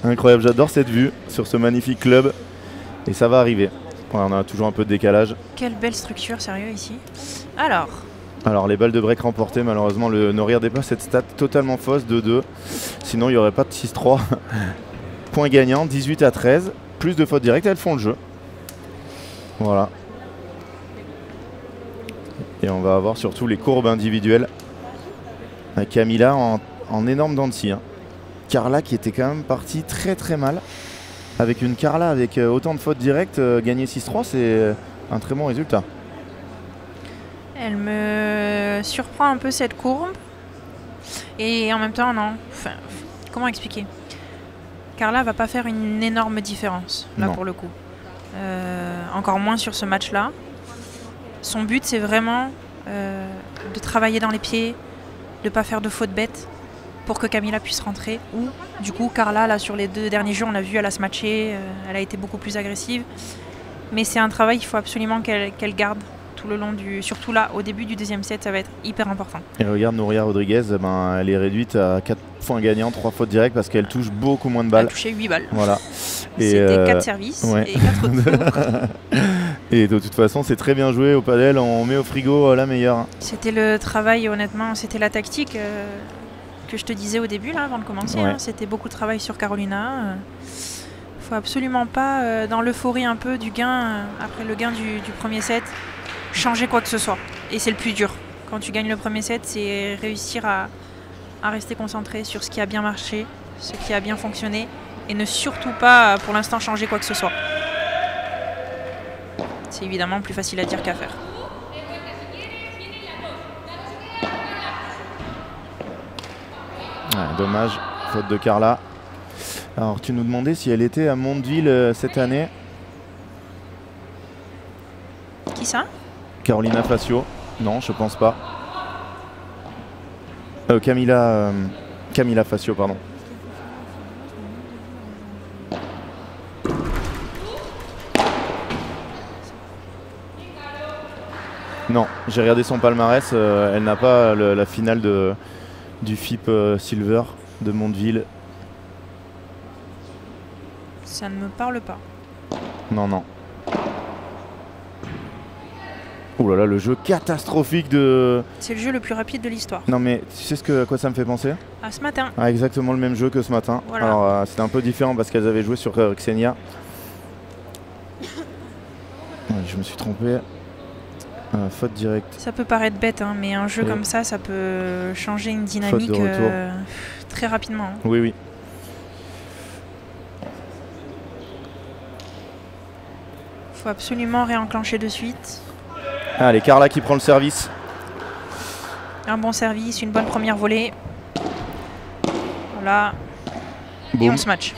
Speaker 2: Incroyable, j'adore cette vue sur ce magnifique club. Et ça va arriver. Ouais, on a toujours un peu de décalage.
Speaker 1: Quelle belle structure, sérieux, ici. Alors,
Speaker 2: les balles de break remportées, malheureusement, le Nouria dépasse cette stat totalement fausse de 2. Sinon, il n'y aurait pas de 6-3. Point gagnant, 18-13. Plus de fautes directes, elles font le jeu. Voilà. Et on va avoir surtout les courbes individuelles. Avec Camilla en énorme dents de scie. Hein. Carla qui était quand même partie très très mal. Avec une Carla avec autant de fautes directes, gagner 6-3, c'est un très bon résultat.
Speaker 1: Elle me surprend un peu cette courbe. Et en même temps, non. Enfin, comment expliquer? Carla va pas faire une énorme différence, là, non. Pour le coup. Encore moins sur ce match-là. Son but, c'est vraiment de travailler dans les pieds, de ne pas faire de fautes bêtes pour que Camilla puisse rentrer. Ou, du coup, Carla, là, sur les 2 derniers jeux, on a vu, elle a se matché, elle a été beaucoup plus agressive. Mais c'est un travail, il faut absolument qu'elle garde tout le long du... Surtout là, au début du 2e set, ça va être hyper important.
Speaker 2: Et regarde, Nouria Rodriguez, elle est réduite à 4 points gagnants, 3 fautes directes parce qu'elle touche beaucoup moins de balles.
Speaker 1: Elle a touché 8 balles.
Speaker 2: Voilà.
Speaker 1: C'était 4 services et 4 retours.
Speaker 2: Et de toute façon, c'est très bien joué au padel, on met au frigo la meilleure.
Speaker 1: C'était le travail, honnêtement, c'était la tactique que je te disais au début, là, avant de commencer. Ouais. Hein. C'était beaucoup de travail sur Carolina. Faut absolument pas, dans l'euphorie un peu du gain, après le gain du premier set, changer quoi que ce soit. Et c'est le plus dur. Quand tu gagnes le premier set, c'est réussir à rester concentré sur ce qui a bien marché, ce qui a bien fonctionné, et ne surtout pas, pour l'instant, changer quoi que ce soit. C'est évidemment plus facile à dire qu'à faire.
Speaker 2: Ouais, dommage, faute de Carla. Alors tu nous demandais si elle était à Mondeville cette année.
Speaker 1: Qui ça?
Speaker 2: Carolina Facio. Non, je pense pas. Camilla Facio, pardon. Non, j'ai regardé son palmarès, elle n'a pas la finale du FIP Silver de Mondeville.
Speaker 1: Ça ne me parle pas.
Speaker 2: Non, non. Ouh là là, le jeu catastrophique de...
Speaker 1: C'est le jeu le plus rapide de l'histoire.
Speaker 2: Non mais tu sais à quoi ça me fait penser?
Speaker 1: À ce matin.
Speaker 2: Ah, exactement le même jeu que ce matin. Voilà. Alors c'était un peu différent parce qu'elles avaient joué sur Xenia. Je me suis trompé. Faute directe.
Speaker 1: Ça peut paraître bête, hein, mais un jeu comme ça peut changer une dynamique très rapidement. Hein.
Speaker 2: Oui, oui.
Speaker 1: Faut absolument réenclencher de suite.
Speaker 2: Allez, Carla qui prend le service.
Speaker 1: Un bon service, une bonne première volée. Voilà.
Speaker 2: Boum.
Speaker 1: Et on se match.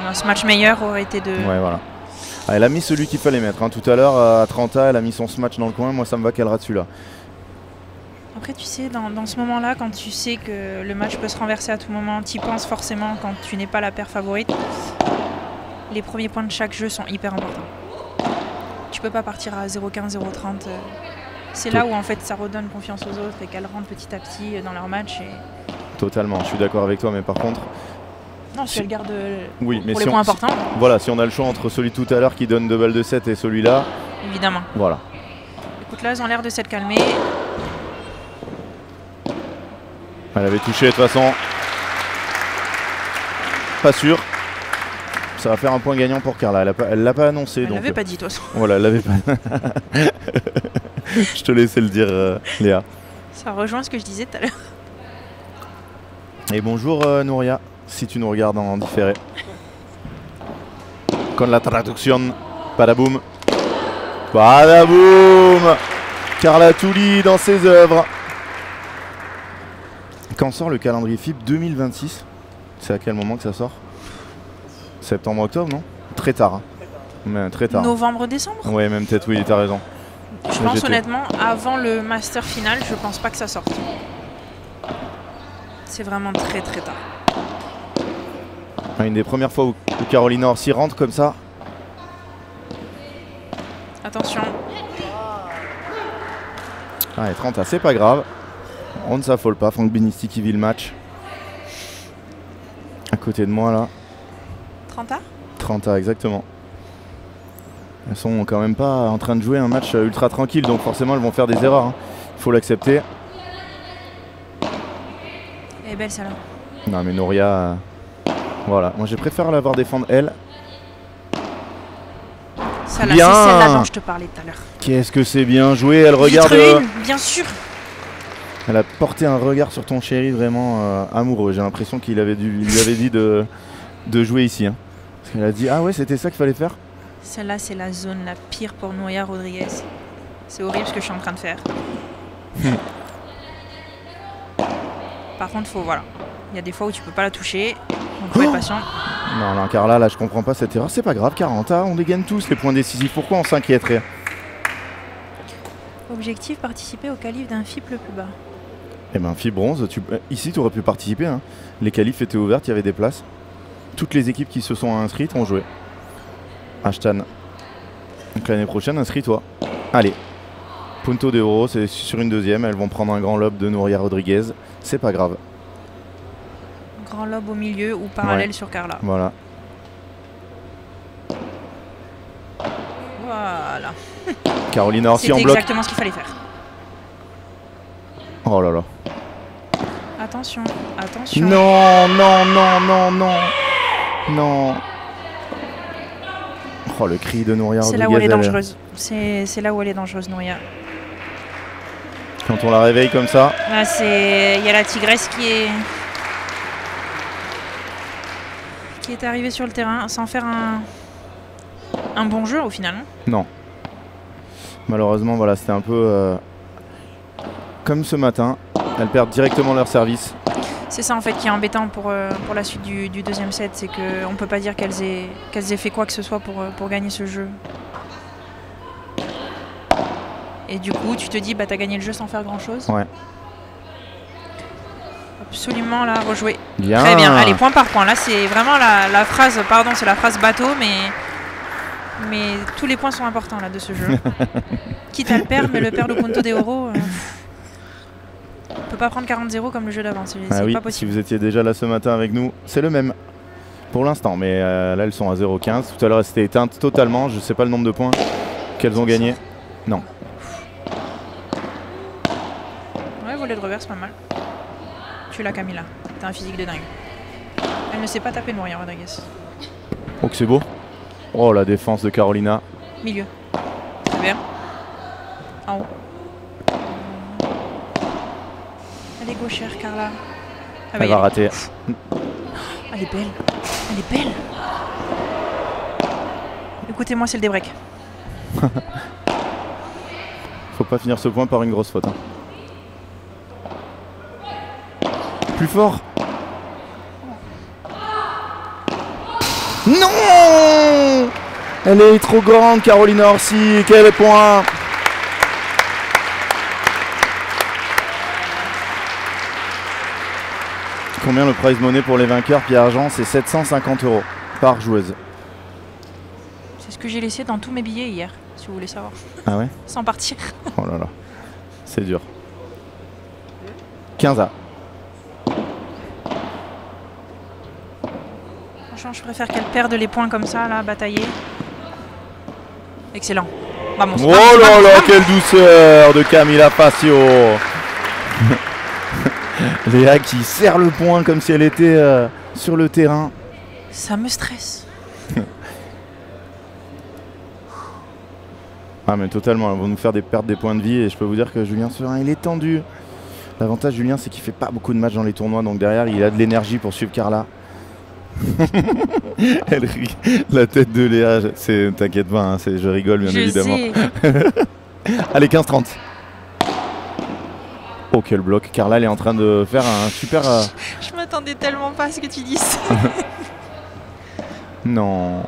Speaker 1: Un smash meilleur aurait été de...
Speaker 2: Ouais, voilà. Ah, elle a mis celui qu'il fallait mettre. Hein. Tout à l'heure, à 30A, elle a mis son smash dans le coin. Moi, ça me va qu'elle rate celui-là.
Speaker 1: Après, tu sais, dans ce moment-là, quand tu sais que le match peut se renverser à tout moment, tu y penses forcément quand tu n'es pas la paire favorite. Les premiers points de chaque jeu sont hyper importants. Tu peux pas partir à 0,15, 0,30. C'est là où en fait ça redonne confiance aux autres et qu'elles rentrent petit à petit dans leur match. Et...
Speaker 2: Totalement, je suis d'accord avec toi, mais par contre...
Speaker 1: Non, si elle garde
Speaker 2: oui, mais
Speaker 1: pour les points importants.
Speaker 2: Voilà, si on a le choix entre celui tout à l'heure qui donne 2 balles de 7 et celui-là...
Speaker 1: Évidemment.
Speaker 2: Voilà.
Speaker 1: Écoute, là, elles ont l'air de s'être calmées.
Speaker 2: Elle avait touché de toute façon. Pas sûr. Ça va faire un point gagnant pour Carla. Elle l'a pas annoncé.
Speaker 1: Elle l'avait pas dit, toi.
Speaker 2: Voilà, elle l'avait pas. Je te laissais le dire, Léa.
Speaker 1: Ça rejoint ce que je disais tout à l'heure.
Speaker 2: Et bonjour Nouria, si tu nous regardes en différé. Con la traduction, padaboum. Padaboum. Carla Touli dans ses œuvres. Quand sort le calendrier FIP 2026? C'est à quel moment que ça sort? Septembre-octobre, non? Très tard. Hein. Mais très tard.
Speaker 1: Novembre-décembre?
Speaker 2: Ouais, même peut-être, oui, t'as raison.
Speaker 1: Je pense honnêtement, avant le master final, je pense pas que ça sorte. C'est vraiment très très tard.
Speaker 2: Une des premières fois où Carolina Orsi rentre comme ça.
Speaker 1: Attention.
Speaker 2: Allez, 30, c'est pas grave. On ne s'affole pas. Franck Benisti qui vit le match. À côté de moi là.
Speaker 1: 30A
Speaker 2: 30A, exactement. Elles sont quand même pas en train de jouer un match ultra tranquille, donc forcément elles vont faire des erreurs. Hein. Il faut l'accepter.
Speaker 1: Elle est belle celle-là.
Speaker 2: Non mais Nouria, voilà. Moi je préfère la voir défendre elle.
Speaker 1: Celle-là, c'est celle-là dont je te parlais tout à l'heure.
Speaker 2: Qu'est-ce que c'est bien joué, elle regarde.
Speaker 1: Bien sûr.
Speaker 2: Elle a porté un regard sur ton chéri vraiment amoureux. J'ai l'impression qu'il lui avait dit de jouer ici. Hein. Parce qu'elle a dit, ah ouais, c'était ça qu'il fallait faire.
Speaker 1: Celle-là, c'est la zone la pire pour Nouria Rodriguez. C'est horrible ce que je suis en train de faire. Par contre, voilà. Il y a des fois où tu peux pas la toucher. Donc faut être patient.
Speaker 2: Non, non, Carla, là, je comprends pas cette erreur. C'est pas grave, 40, on dégaine tous les points décisifs. Pourquoi on s'inquiéterait?
Speaker 1: Objectif, participer au qualif d'un FIP le plus bas.
Speaker 2: Eh ben, FIP bronze, ici, tu aurais pu participer. Hein. Les qualifs étaient ouverts, il y avait des places. Toutes les équipes qui se sont inscrites ont joué. Ashtan. Donc l'année prochaine, inscris-toi. Allez. Punto de Oro, c'est sur une deuxième. Elles vont prendre un grand lob de Nouria Rodriguez. C'est pas grave.
Speaker 1: Grand lob au milieu ou parallèle sur Carla.
Speaker 2: Voilà.
Speaker 1: Voilà.
Speaker 2: Carolina Orsi en bloc.
Speaker 1: C'est exactement ce qu'il fallait faire.
Speaker 2: Oh là là.
Speaker 1: Attention, attention.
Speaker 2: Non, non, non, non, non. Non. Oh, le cri de Nouria Rodriguez.
Speaker 1: C'est là où elle est dangereuse. C'est là où elle est dangereuse, Nouria.
Speaker 2: Quand on la réveille comme ça.
Speaker 1: Là, il y a la tigresse qui est arrivée sur le terrain sans faire un bon jeu au final.
Speaker 2: Non. Malheureusement, voilà, c'était un peu comme ce matin. Elles perdent directement leur service.
Speaker 1: C'est ça en fait qui est embêtant pour la suite du deuxième set, c'est qu'on ne peut pas dire qu'elles aient fait quoi que ce soit pour gagner ce jeu. Et du coup, tu te dis, bah t'as gagné le jeu sans faire grand chose.
Speaker 2: Ouais.
Speaker 1: Absolument là, rejouer.
Speaker 2: Bien.
Speaker 1: Très bien. Allez, point par point. Là, c'est vraiment la phrase, pardon, c'est la phrase bateau, mais tous les points sont importants là de ce jeu. Quitte à le perdre, mais le perdre au Punto de Oro. On peut pas prendre 40-0 comme le jeu d'avant, c'est
Speaker 2: oui,
Speaker 1: pas possible.
Speaker 2: Si vous étiez déjà là ce matin avec nous, c'est le même pour l'instant, mais là elles sont à 0,15. Tout à l'heure elles s'étaient éteintes totalement, je sais pas le nombre de points qu'elles ont gagné. Non.
Speaker 1: Ouais, volet de reverse, pas mal. Tu l'as Camilla, t'as un physique de dingue. Elle ne sait pas taper Nouria Rodriguez.
Speaker 2: Oh que c'est beau. Oh la défense de Carolina.
Speaker 1: Milieu. Très bien. En haut. Elle est gauchère, Carla. Ah,
Speaker 2: elle va rater.
Speaker 1: Elle est belle. Elle est belle. Écoutez-moi, c'est le débreak.
Speaker 2: Faut pas finir ce point par une grosse faute. Hein. Plus fort. Non! Elle est trop grande, Carolina Orsi. Quel point! Combien le prize money pour les vainqueurs, Pierre Argent? C'est 750 € par joueuse.
Speaker 1: C'est ce que j'ai laissé dans tous mes billets hier, si vous voulez savoir.
Speaker 2: Ah ouais?
Speaker 1: Sans partir.
Speaker 2: Oh là là, c'est dur. 15 A.
Speaker 1: Franchement, je préfère qu'elle perde les points comme ça, là, batailler. Excellent. Vamos.
Speaker 2: Oh là là, quelle douceur de Camila Facio. Léa qui serre le point comme si elle était sur le terrain.
Speaker 1: Ça me stresse.
Speaker 2: Ah mais totalement, elles vont nous faire perdre des points de vie et je peux vous dire que Julien Serin, il est tendu. L'avantage Julien, c'est qu'il fait pas beaucoup de matchs dans les tournois, donc derrière il a de l'énergie pour suivre Carla. Elle rit. La tête de Léa, t'inquiète pas, hein, je rigole bien évidemment. Allez, 15-30. Oh quel bloc, Carla elle est en train de faire un super...
Speaker 1: Je m'attendais tellement pas à ce que tu dises.
Speaker 2: Non.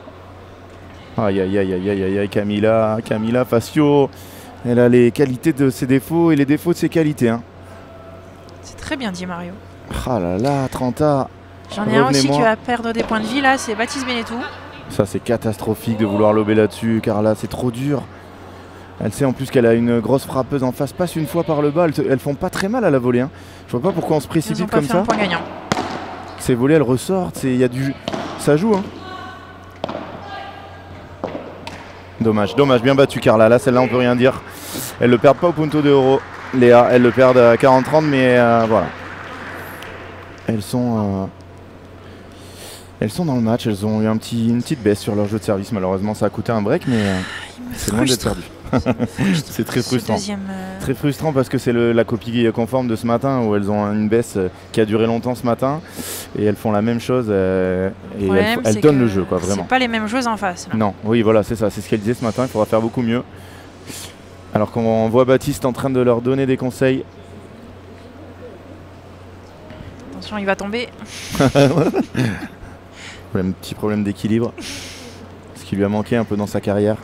Speaker 2: Aïe aïe aïe aïe aïe aïe, Camila Facio. Elle a les qualités de ses défauts et les défauts de ses qualités. Hein.
Speaker 1: C'est très bien dit Mario.
Speaker 2: Ah là là, 30A.
Speaker 1: J'en ai un aussi qui va perdre des points de vie là, c'est Baptiste Benetou.
Speaker 2: Ça c'est catastrophique de vouloir lober là-dessus, Carla, c'est trop dur. Elle sait en plus qu'elle a une grosse frappeuse en face, passe une fois par le bas, elles font pas très mal à la volée. Hein. Je vois pas pourquoi on se précipite comme ça.
Speaker 1: Un point gagnant.
Speaker 2: Ces volées elles ressortent, il y a du... ça joue. Hein. Dommage, bien battu Carla, là celle-là on peut rien dire. Elles le perdent pas au punto de euro, Léa, elles le perdent à 40-30 mais voilà. Elles sont dans le match, elles ont eu une petite baisse sur leur jeu de service, malheureusement ça a coûté un break mais c'est loin d'être perdu. C'est très frustrant. Très frustrant parce que c'est la copie conforme de ce matin où elles ont une baisse qui a duré longtemps ce matin et elles font la même chose et elles donnent le jeu quoi, vraiment.
Speaker 1: C'est pas les mêmes joueuses en face. Là.
Speaker 2: Non, oui voilà c'est ça, c'est ce qu'elle disait ce matin, il faudra faire beaucoup mieux. Alors qu'on voit Baptiste en train de leur donner des conseils.
Speaker 1: Attention, il va tomber.
Speaker 2: Un petit problème d'équilibre. Ce qui lui a manqué un peu dans sa carrière.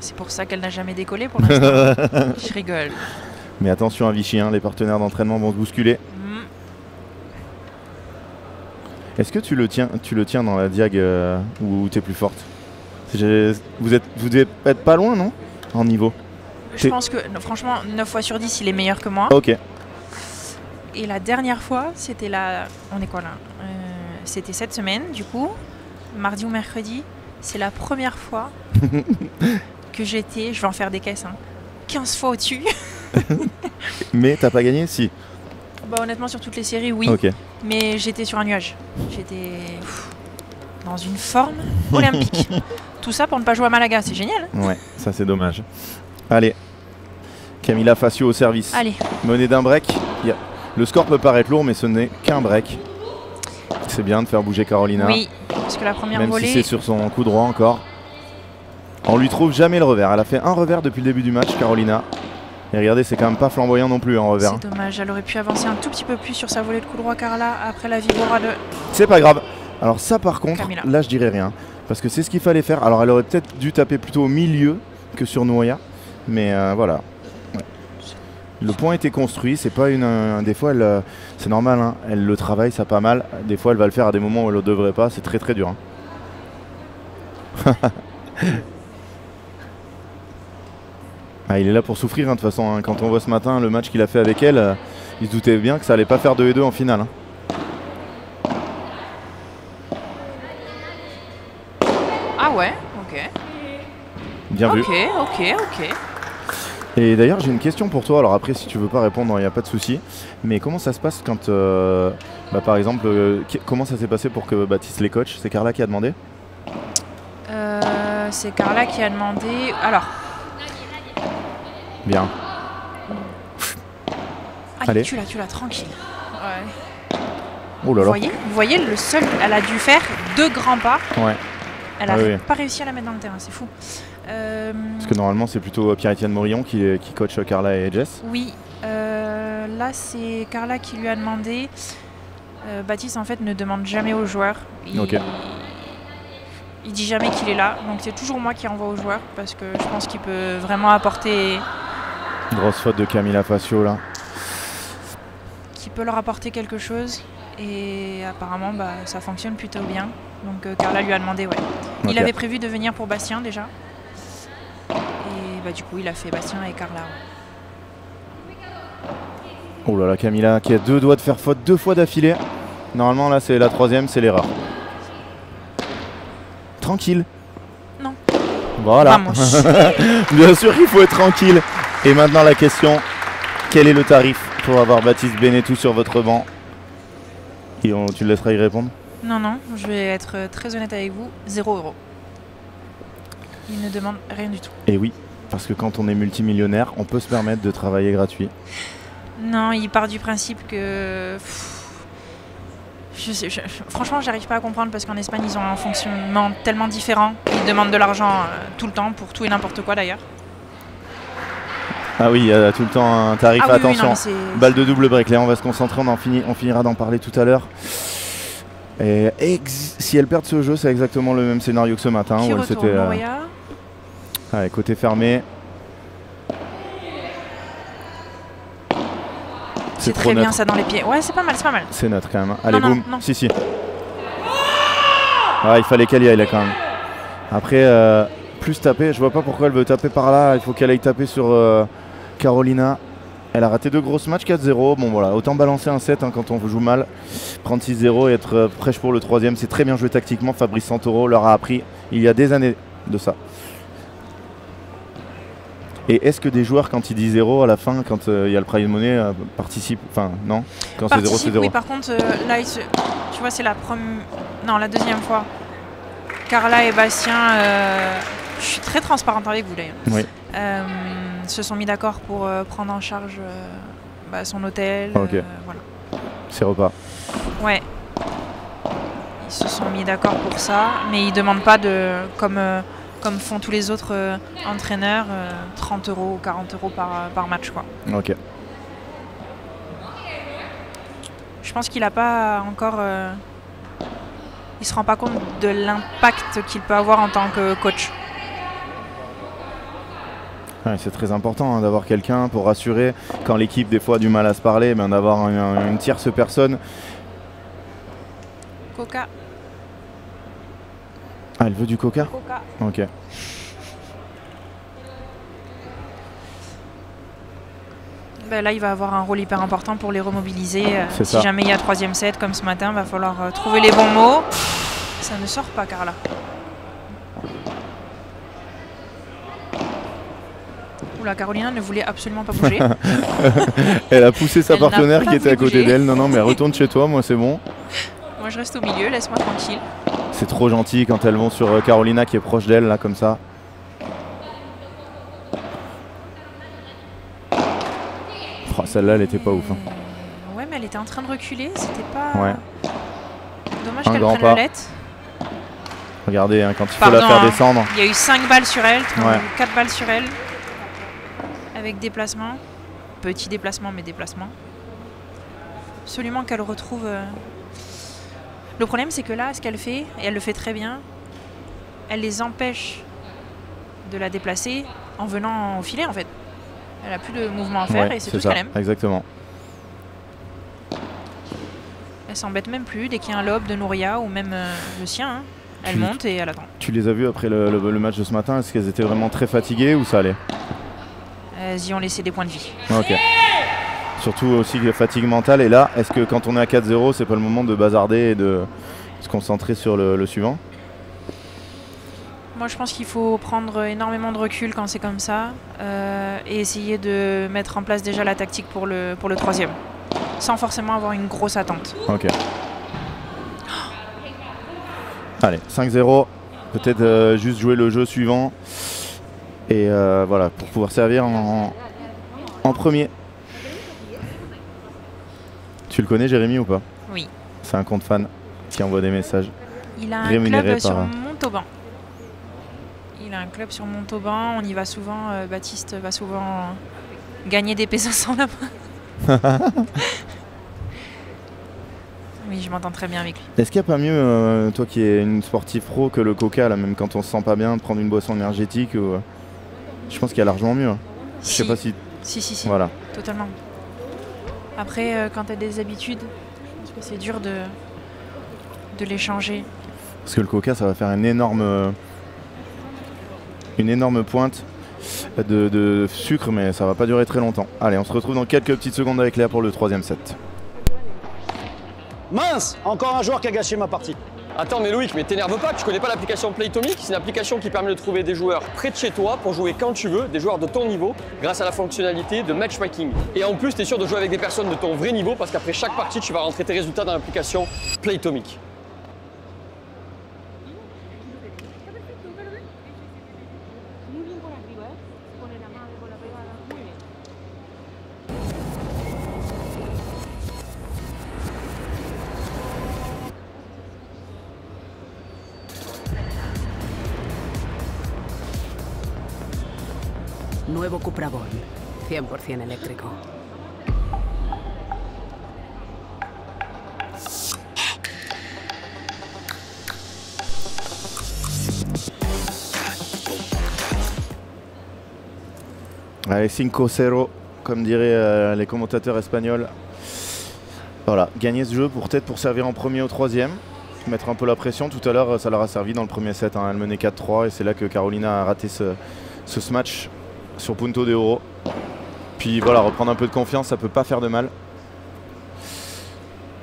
Speaker 1: C'est pour ça qu'elle n'a jamais décollé pour l'instant. Je rigole.
Speaker 2: Mais attention à Vichy, hein, les partenaires d'entraînement vont se bousculer. Est-ce que tu le tiens dans la diag où tu es plus forte? Vous devez être pas loin, non? En niveau.
Speaker 1: Je pense que, non, franchement, 9 fois sur 10, il est meilleur que moi.
Speaker 2: Ok.
Speaker 1: Et la dernière fois, c'était on est quoi là c'était cette semaine, du coup, mardi ou mercredi. C'est la première fois que j'étais, je vais en faire des caisses, hein, 15 fois au-dessus.
Speaker 2: Mais t'as pas gagné? Si.
Speaker 1: Bah, honnêtement, sur toutes les séries, oui.
Speaker 2: Okay.
Speaker 1: Mais j'étais sur un nuage. J'étais dans une forme olympique. Tout ça pour ne pas jouer à Malaga, c'est génial.
Speaker 2: Ouais, ça c'est dommage. Allez, Camila Facio au service.
Speaker 1: Allez.
Speaker 2: Menée d'un break. Le score peut paraître lourd, mais ce n'est qu'un break. C'est bien de faire bouger Carolina.
Speaker 1: Oui, parce que la première
Speaker 2: même
Speaker 1: volée...
Speaker 2: si c'est sur son coup droit encore. On lui trouve jamais le revers. Elle a fait un revers depuis le début du match, Carolina. Et regardez, c'est quand même pas flamboyant non plus en revers.
Speaker 1: C'est dommage, elle aurait pu avancer un tout petit peu plus sur sa volée de coup droit, Carla, après la Vibora de...
Speaker 2: C'est pas grave. Alors ça par contre,
Speaker 1: Camila.
Speaker 2: Là je dirais rien. Parce que c'est ce qu'il fallait faire. Alors elle aurait peut-être dû taper plutôt au milieu que sur Nouria. Mais voilà. Ouais. Le point était construit, c'est pas des fois, c'est normal, hein, elle le travaille, ça pas mal. Des fois, elle va le faire à des moments où elle ne devrait pas, c'est très très dur. Hein. Ah, il est là pour souffrir, hein, de toute façon. Hein. Quand on voit ce matin le match qu'il a fait avec elle, il se doutait bien que ça allait pas faire 2-2 en finale. Hein.
Speaker 1: Ah ouais, ok.
Speaker 2: Bien vu.
Speaker 1: Ok.
Speaker 2: Et d'ailleurs j'ai une question pour toi, alors après si tu veux pas répondre il n'y a pas de souci, mais comment ça se passe quand par exemple comment ça s'est passé pour que Baptiste les coach? C'est Carla qui a demandé?
Speaker 1: C'est Carla qui a demandé. Alors
Speaker 2: Bien.
Speaker 1: Ah,
Speaker 2: allez.
Speaker 1: Tu l'as, tranquille. Ouais.
Speaker 2: Oh là là.
Speaker 1: Vous voyez, le seul, elle a dû faire 2 grands pas.
Speaker 2: Ouais.
Speaker 1: Elle n'a pas réussi à la mettre dans le terrain, c'est fou.
Speaker 2: Parce que normalement, c'est plutôt Pierre-Étienne Morillon qui coach Carla et Jess.
Speaker 1: Oui. Là, c'est Carla qui lui a demandé. Baptiste, en fait, ne demande jamais aux joueurs. Il dit jamais qu'il est là. Donc, c'est toujours moi qui envoie aux joueurs parce que je pense qu'il peut vraiment apporter.
Speaker 2: Grosse faute de Camila Facio là.
Speaker 1: Qui peut leur apporter quelque chose. Et apparemment, ça fonctionne plutôt bien. Donc, Carla lui a demandé, ouais. Il avait prévu de venir pour Bastien déjà. Et du coup, il a fait Bastien et Carla.
Speaker 2: Oh là là, Camila qui a 2 doigts de faire faute 2 fois d'affilée. Normalement, là, c'est la 3e, c'est l'erreur. Tranquille.
Speaker 1: Non.
Speaker 2: Voilà. Bien sûr qu'il faut être tranquille. Et maintenant, la question, quel est le tarif pour avoir Baptiste Benetou sur votre banc? Tu le laisseras y répondre?
Speaker 1: Non, je vais être très honnête avec vous, 0 €. Il ne demande rien du tout. Et
Speaker 2: oui, parce que quand on est multimillionnaire, on peut se permettre de travailler gratuit.
Speaker 1: Non, il part du principe que... franchement, j'arrive pas à comprendre parce qu'en Espagne, ils ont un fonctionnement tellement différent. Ils demandent de l'argent tout le temps, pour tout et n'importe quoi d'ailleurs.
Speaker 2: Ah oui, il y a tout le temps un tarif, attention.
Speaker 1: Oui,
Speaker 2: balle de double break, là on va se concentrer, on finira d'en parler tout à l'heure. Et si elles perdent ce jeu, c'est exactement le même scénario que ce matin.
Speaker 1: Qui
Speaker 2: où
Speaker 1: c'était
Speaker 2: allez, côté fermé.
Speaker 1: C'est très bien ça dans les pieds. Ouais, c'est pas mal, c'est pas mal.
Speaker 2: C'est neutre quand même. Allez, boum. Si. Ah, il fallait qu'elle y aille là quand même. Après, plus taper. Je vois pas pourquoi elle veut taper par là. Il faut qu'elle aille taper sur Carolina. Elle a raté 2 grosses matchs, 4-0. Bon voilà, autant balancer un set quand on joue mal. Prendre 6-0 et être fraîche pour le 3e. C'est très bien joué tactiquement. Fabrice Santoro leur a appris il y a des années de ça. Et est-ce que des joueurs, quand ils disent 0 à la fin, quand il y a le prize money, participent? Enfin, non? Quand c'est 0, c'est 0.
Speaker 1: Oui, par contre, là, tu vois, c'est la deuxième fois. Carla et Bastien, je suis très transparente avec vous d'ailleurs.
Speaker 2: Oui.
Speaker 1: Se sont mis d'accord pour prendre en charge son hôtel.
Speaker 2: Ok.
Speaker 1: Voilà.
Speaker 2: C'est repas.
Speaker 1: Ouais. Ils se sont mis d'accord pour ça, mais ils ne demandent pas comme font tous les autres entraîneurs, 30 € ou 40 € par match, quoi.
Speaker 2: Ok.
Speaker 1: Je pense qu'il n'a pas encore... il se rend pas compte de l'impact qu'il peut avoir en tant que coach.
Speaker 2: Ouais, c'est très important d'avoir quelqu'un pour rassurer quand l'équipe des fois a du mal à se parler, d'avoir une tierce personne.
Speaker 1: Coca.
Speaker 2: Ah, elle veut du coca?
Speaker 1: Coca.
Speaker 2: Ok.
Speaker 1: Là, il va avoir un rôle hyper important pour les remobiliser. Si jamais il y a 3e set, comme ce matin, il va falloir trouver les bons mots. Ça ne sort pas, Carla. Oula, Carolina ne voulait absolument pas bouger.
Speaker 2: Elle a poussé sa partenaire qui était à côté d'elle. Non, mais retourne chez toi, moi c'est bon.
Speaker 1: Moi je reste au milieu, laisse-moi tranquille.
Speaker 2: C'est trop gentil quand elles vont sur Carolina qui est proche d'elle, là, comme ça. Oh, celle-là, elle était pas ouf. Hein.
Speaker 1: Ouais, mais elle était en train de reculer, c'était pas...
Speaker 2: Ouais.
Speaker 1: Dommage qu'elle prenne le let.
Speaker 2: Regardez, hein, quand il faut la faire descendre.
Speaker 1: Il y a eu 5 balles sur elle, 4 balles sur elle. Avec déplacement. Petit déplacement, mais déplacement. Absolument qu'elle retrouve... Le problème, c'est que là, ce qu'elle fait, et elle le fait très bien, elle les empêche de la déplacer en venant au filet, en fait. Elle n'a plus de mouvement à faire et c'est tout ce qu'elle aime.
Speaker 2: Exactement.
Speaker 1: Elle s'embête même plus dès qu'il y a un lob de Nouria ou même le sien. Hein. Elle monte et elle attend.
Speaker 2: Tu les as vues après le match de ce matin? Est-ce qu'elles étaient vraiment très fatiguées ou ça allait?
Speaker 1: Elles y ont laissé des points de vie.
Speaker 2: Ok. Surtout aussi la fatigue mentale. Et là, est-ce que quand on est à 4-0, c'est pas le moment de bazarder et de se concentrer sur le suivant?
Speaker 1: Moi, je pense qu'il faut prendre énormément de recul quand c'est comme ça et essayer de mettre en place déjà la tactique pour le 3e, sans forcément avoir une grosse attente.
Speaker 2: Ok. Allez, 5-0. Peut-être juste jouer le jeu suivant et voilà, pour pouvoir servir en premier. Tu le connais, Jérémy, ou pas?
Speaker 1: Oui.
Speaker 2: C'est un compte fan qui envoie des messages.
Speaker 1: Il a un club sur Montauban. Il a un club sur Montauban. On y va souvent. Baptiste va souvent gagner des P500 là-bas. Oui, je m'entends très bien avec lui.
Speaker 2: Est-ce qu'il n'y a pas mieux, toi qui es une sportive pro, que le coca, là, même quand on se sent pas bien, de prendre une boisson énergétique ou, je pense qu'il y a largement mieux. Hein.
Speaker 1: Si.
Speaker 2: Je sais pas si...
Speaker 1: Si.
Speaker 2: Voilà.
Speaker 1: Totalement. Après, quand tu as des habitudes, je pense que c'est dur de les changer.
Speaker 2: Parce que le coca, ça va faire une énorme pointe de sucre, mais ça va pas durer très longtemps. Allez, on se retrouve dans quelques petites secondes avec Léa pour le 3e set.
Speaker 3: Mince, encore un joueur qui a gâché ma partie.
Speaker 4: Attends mais Loïc, mais t'énerve pas, tu connais pas l'application Playtomic? C'est une application qui permet de trouver des joueurs près de chez toi pour jouer quand tu veux, des joueurs de ton niveau, grâce à la fonctionnalité de matchmaking. Et en plus, t'es sûr de jouer avec des personnes de ton vrai niveau parce qu'après chaque partie, tu vas rentrer tes résultats dans l'application Playtomic.
Speaker 5: Nuevo Cupra Born, 100% eléctrico.
Speaker 2: Allez, 5-0, comme diraient les commentateurs espagnols. Voilà, gagner ce jeu peut-être pour servir en premier au 3e, mettre un peu la pression. Tout à l'heure, ça leur a servi dans le premier set. Hein. Elle menait 4-3 et c'est là que Carolina a raté ce smash sur Punto de Oro. Puis voilà, reprendre un peu de confiance, ça peut pas faire de mal.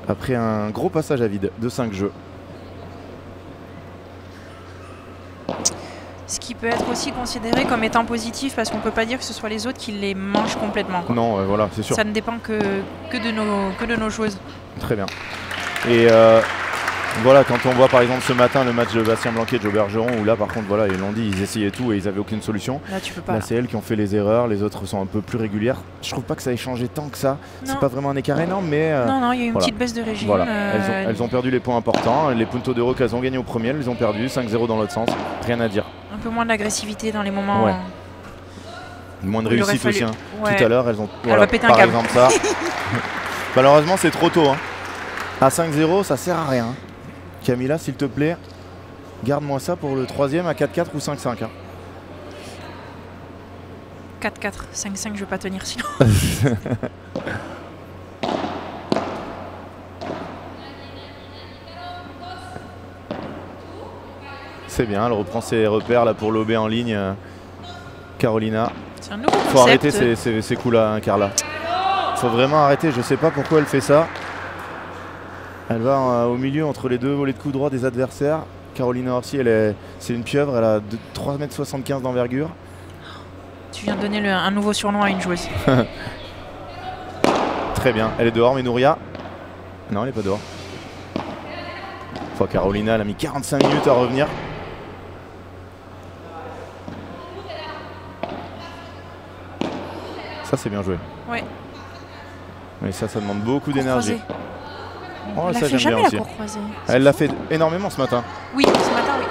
Speaker 2: Après un gros passage à vide de 5 jeux.
Speaker 1: Ce qui peut être aussi considéré comme étant positif, parce qu'on peut pas dire que ce soit les autres qui les mangent complètement. Quoi.
Speaker 2: Non, voilà, c'est sûr.
Speaker 1: Ça ne dépend que de nos joueuses.
Speaker 2: Très bien. Et voilà, quand on voit par exemple ce matin le match de Bastien Blanquet et Joe Bergeron, où là par contre voilà, ils l'ont dit, ils essayaient tout et ils n'avaient aucune solution.
Speaker 1: Là tu peux pas.
Speaker 2: Là c'est elles qui ont fait les erreurs, les autres sont un peu plus régulières. Je trouve pas que ça ait changé tant que ça. C'est pas vraiment un écart énorme, mais
Speaker 1: non, il y a eu une petite baisse de régime.
Speaker 2: Voilà. Elles ont perdu les points importants. Les Punto d'Oro qu'elles ont gagné au premier, elles ont perdu 5-0 dans l'autre sens. Rien à dire.
Speaker 1: Un peu moins d'agressivité dans les moments.
Speaker 2: Ouais. Moins de réussite aussi. Hein.
Speaker 1: Ouais.
Speaker 2: Tout à l'heure, elles ont.
Speaker 1: Elle va péter un câble.
Speaker 2: Par exemple ça. Malheureusement, c'est trop tôt. Hein. À 5-0, ça sert à rien. Camilla, s'il te plaît, garde-moi ça pour le 3e à 4-4 ou 5-5. Hein.
Speaker 1: 4-4, 5-5, je vais pas tenir sinon.
Speaker 2: C'est bien, elle reprend ses repères là pour l'OB en ligne. Carolina.
Speaker 1: C'est un nouveau concept.
Speaker 2: Faut arrêter ces coups là, hein, Carla. Faut vraiment arrêter, je sais pas pourquoi elle fait ça. Elle va au milieu entre les deux volets de coups droits des adversaires. Carolina Orsi, c'est une pieuvre, elle a 3,75 m d'envergure.
Speaker 1: Tu viens de donner un nouveau surnom à une joueuse.
Speaker 2: Très bien, elle est dehors, mais Nouria. Non, elle n'est pas dehors. Carolina, elle a mis 45 minutes à revenir. Ça, c'est bien joué.
Speaker 1: Ouais.
Speaker 2: Mais ça demande beaucoup d'énergie.
Speaker 1: Oh, elle
Speaker 2: ça
Speaker 1: fait
Speaker 2: j'aime bien aussi. Elle l'a fait énormément ce matin.
Speaker 1: Oui, ce matin, oui.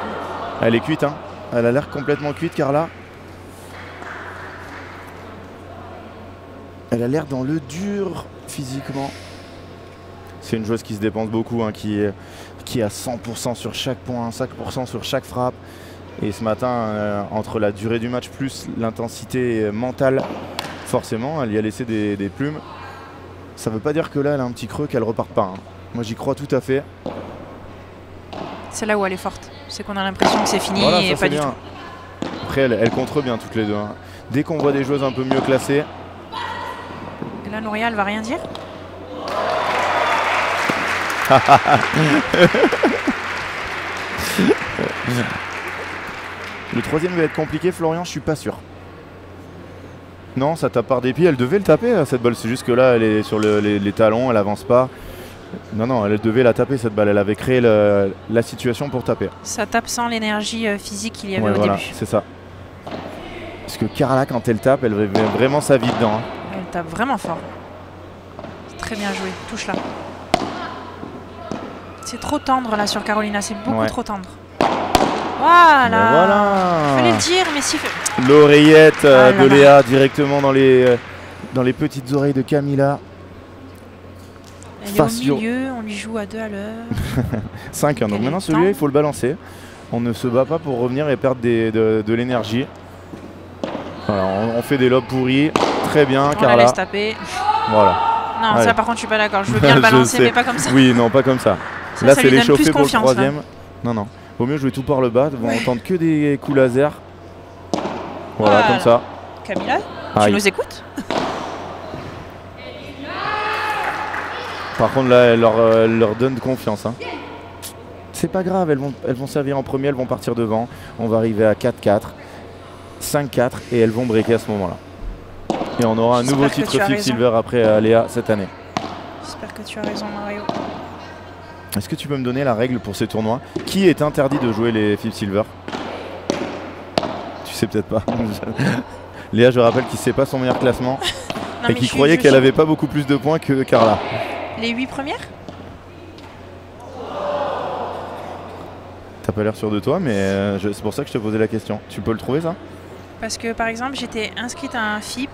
Speaker 2: Elle est cuite, hein. Elle a l'air complètement cuite, Carla. Elle a l'air dans le dur physiquement. C'est une joueuse qui se dépense beaucoup, hein, qui est à 100% sur chaque point, 5% sur chaque frappe. Et ce matin, entre la durée du match plus l'intensité mentale, forcément, elle y a laissé des plumes. Ça veut pas dire que là, elle a un petit creux, qu'elle repart pas. Hein. Moi, j'y crois tout à fait.
Speaker 1: C'est là où elle est forte. C'est qu'on a l'impression que c'est fini
Speaker 2: voilà,
Speaker 1: et pas du tout.
Speaker 2: Après, elles contrent bien toutes les deux. Hein. Dès qu'on voit des joueuses un peu mieux classées.
Speaker 1: Et là, Nouria, elle va rien dire.
Speaker 2: Le 3e va être compliqué, Florian, je suis pas sûr. Non, ça tape par des pieds, elle devait le taper cette balle, c'est juste que là elle est sur les talons, elle avance pas. Non, elle devait la taper cette balle, elle avait créé la situation pour taper.
Speaker 1: Ça tape sans l'énergie physique qu'il y avait au
Speaker 2: voilà,
Speaker 1: début.
Speaker 2: c'est ça. Parce que Carla, quand elle tape, elle met vraiment sa vie dedans. Hein.
Speaker 1: Elle tape vraiment fort. Très bien joué. Touche là. C'est trop tendre là sur Carolina. C'est beaucoup trop tendre. Voilà. Fallait le dire, mais si.
Speaker 2: L'oreillette de Léa directement dans les petites oreilles de Camilla.
Speaker 1: Elle est au milieu, on lui joue à 2 à l'heure.
Speaker 2: 5, hein, donc maintenant celui-là il faut le balancer. On ne se bat pas pour revenir et perdre de l'énergie. Voilà, on fait des lobes pourris. Très bien,
Speaker 1: Carla. On la laisse taper.
Speaker 2: Voilà.
Speaker 1: Non, allez. Ça par contre je suis pas d'accord. Je veux bien le balancer, mais pas comme ça.
Speaker 2: Oui, non, pas comme ça.
Speaker 1: Ça
Speaker 2: là c'est l'échauffé pour le 3e.
Speaker 1: Là.
Speaker 2: Non, non. Vaut mieux jouer tout par le bas. On tente que des coups laser. Voilà, comme ça.
Speaker 1: Camilla, tu nous écoutes?
Speaker 2: Par contre là, elle leur donne confiance. Hein. C'est pas grave, elles vont servir en premier, elles vont partir devant. On va arriver à 4-4, 5-4 et elles vont breaker à ce moment-là. Et on aura un nouveau titre Flip Silver après Léa cette année.
Speaker 1: J'espère que tu as raison, Mario.
Speaker 2: Est-ce que tu peux me donner la règle pour ces tournois? Qui est interdit de jouer les Flip Silver? Tu sais peut-être pas. Léa, je rappelle qu'il ne sait pas son meilleur classement et qu'il croyait qu'elle n'avait pas beaucoup plus de points que Carla.
Speaker 1: Les 8 premières?
Speaker 2: T'as pas l'air sûr de toi, mais c'est pour ça que je te posais la question. Tu peux le trouver ça?
Speaker 1: Parce que par exemple, j'étais inscrite à un FIP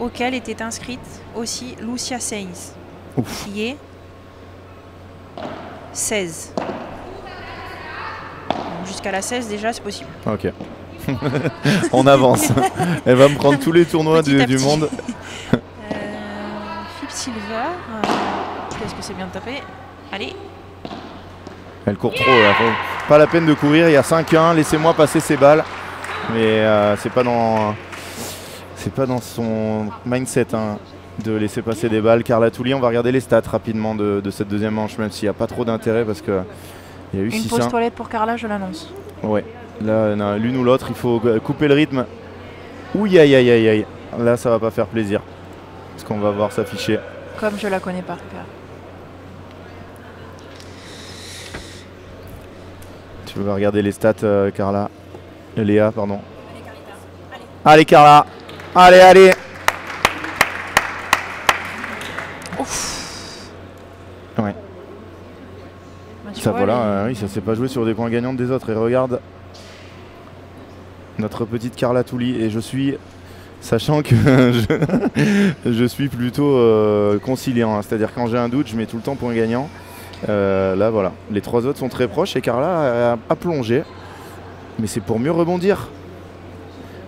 Speaker 1: auquel était inscrite aussi Lucia Sainz, qui est 16. Jusqu'à la 16 déjà, c'est possible.
Speaker 2: Ok. On avance. Elle va me prendre tous les tournois du monde.
Speaker 1: Flip Silver. Est-ce que c'est bien de taper? Allez.
Speaker 2: Elle court trop là. Pas la peine de courir, il y a 5-1, laissez-moi passer ces balles. Mais c'est pas dans son mindset hein, de laisser passer des balles. Carla Touli, on va regarder les stats rapidement de cette deuxième manche, même s'il n'y a pas trop d'intérêt parce que il y a eu 6-1.
Speaker 1: Une pause toilette pour Carla, je l'annonce.
Speaker 2: Ouais, là l'une ou l'autre, il faut couper le rythme. Ouh aïe aïe aïe aïe. Là ça va pas faire plaisir. Parce qu'on va voir s'afficher.
Speaker 1: Comme je la connais par cœur.
Speaker 2: Tu vas regarder les stats, Carla. Léa, pardon. Allez, Carla. Allez, allez.
Speaker 1: Ouf.
Speaker 2: Ouais.
Speaker 1: Bah,
Speaker 2: ça voilà, oui, ça s'est pas joué sur des points gagnants des autres. Et regarde notre petite Carla Touli. Et je suis, sachant que je suis plutôt conciliant. Hein, c'est-à-dire quand j'ai un doute, je mets tout le temps point gagnant. Là voilà, les 3 autres sont très proches et Carla a plongé, mais c'est pour mieux rebondir.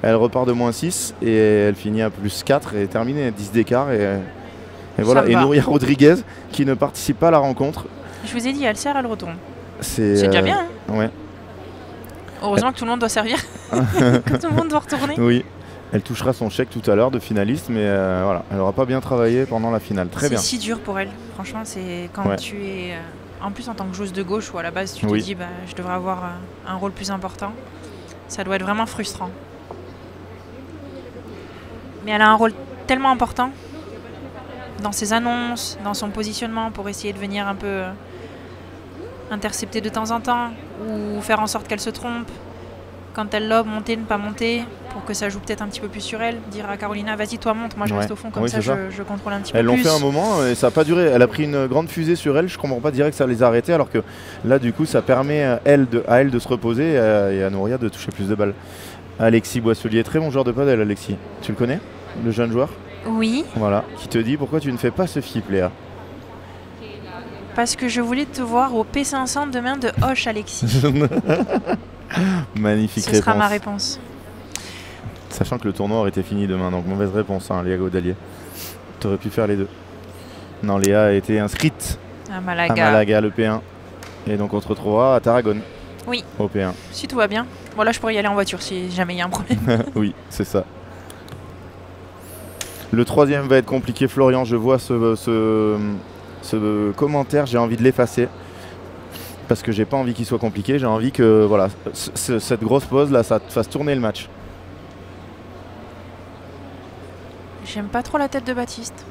Speaker 2: Elle repart de -6 et elle finit à +4 et terminée 10 d'écart et voilà. Et Nouria Rodriguez qui ne participe pas à la rencontre.
Speaker 1: Je vous ai dit, elle sert, elle retourne.
Speaker 2: C'est
Speaker 1: déjà bien. Hein.
Speaker 2: Ouais.
Speaker 1: Heureusement que tout le monde doit servir, que tout le monde doit retourner.
Speaker 2: Oui. Elle touchera son chèque tout à l'heure de finaliste, mais voilà, elle n'aura pas bien travaillé pendant la finale. Très bien.
Speaker 1: C'est si dur pour elle. Franchement, c'est quand tu es... en plus, en tant que joueuse de gauche, ou à la base, tu te dis, bah, je devrais avoir un rôle plus important. Ça doit être vraiment frustrant. Mais elle a un rôle tellement important dans ses annonces, dans son positionnement, pour essayer de venir un peu intercepter de temps en temps, ou faire en sorte qu'elle se trompe. Quand elle lobe, monter, ne pas monter, pour que ça joue peut-être un petit peu plus sur elle. Dire à Carolina, vas-y, toi monte, moi je reste au fond, comme ça je contrôle un petit peu plus.
Speaker 2: Elles l'ont fait un moment et ça n'a pas duré. Elle a pris une grande fusée sur elle, je comprends pas direct que ça les a arrêtés, alors que là, du coup, ça permet à elle de se reposer et à Nouria de toucher plus de balles. Alexis Boisselier, très bon joueur de padel, Alexis. Tu le connais, le jeune joueur?
Speaker 1: Oui.
Speaker 2: Voilà, qui te dit pourquoi tu ne fais pas ce flip, Léa?
Speaker 1: Parce que je voulais te voir au P500 demain de Hoche, Alexis.
Speaker 2: Magnifique réponse.
Speaker 1: Ce sera ma réponse.
Speaker 2: Sachant que le tournoi aurait été fini demain, donc mauvaise réponse, hein, Léa Godalier. Tu aurais pu faire les deux. Non, Léa a été inscrite
Speaker 1: à Malaga,
Speaker 2: le P1. Et donc on se retrouvera à Tarragone.
Speaker 1: Oui.
Speaker 2: Au P1.
Speaker 1: Si tout va bien. Bon, là, je pourrais y aller en voiture si jamais il y a un problème.
Speaker 2: Oui, c'est ça. Le 3e va être compliqué. Florian, je vois ce commentaire, j'ai envie de l'effacer. Parce que j'ai pas envie qu'il soit compliqué, j'ai envie que voilà, cette grosse pause là, ça te fasse tourner le match.
Speaker 1: J'aime pas trop la tête de Baptiste.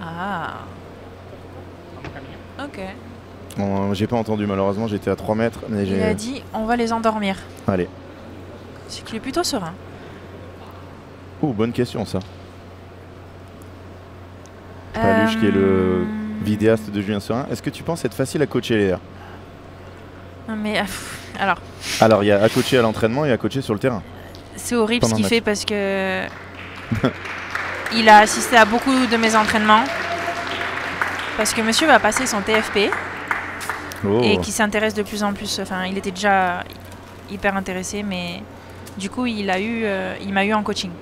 Speaker 1: Ah. Ok.
Speaker 2: Bon, j'ai pas entendu malheureusement, j'étais à 3 mètres. Mais
Speaker 1: il a dit on va les endormir.
Speaker 2: Allez.
Speaker 1: C'est qu'il est plutôt serein.
Speaker 2: Oh, bonne question ça. Paluche qui est le vidéaste de Julien Serin. Est-ce que tu penses être facile à coacher Léa?
Speaker 1: Non mais alors.
Speaker 2: Alors il y a à coacher à l'entraînement et à coacher sur le terrain.
Speaker 1: C'est horrible ce qu'il fait parce que il a assisté à beaucoup de mes entraînements. Parce que monsieur va passer son TFP et qui s'intéresse de plus en plus. Enfin, il était déjà hyper intéressé, mais du coup, il m'a eu en coaching.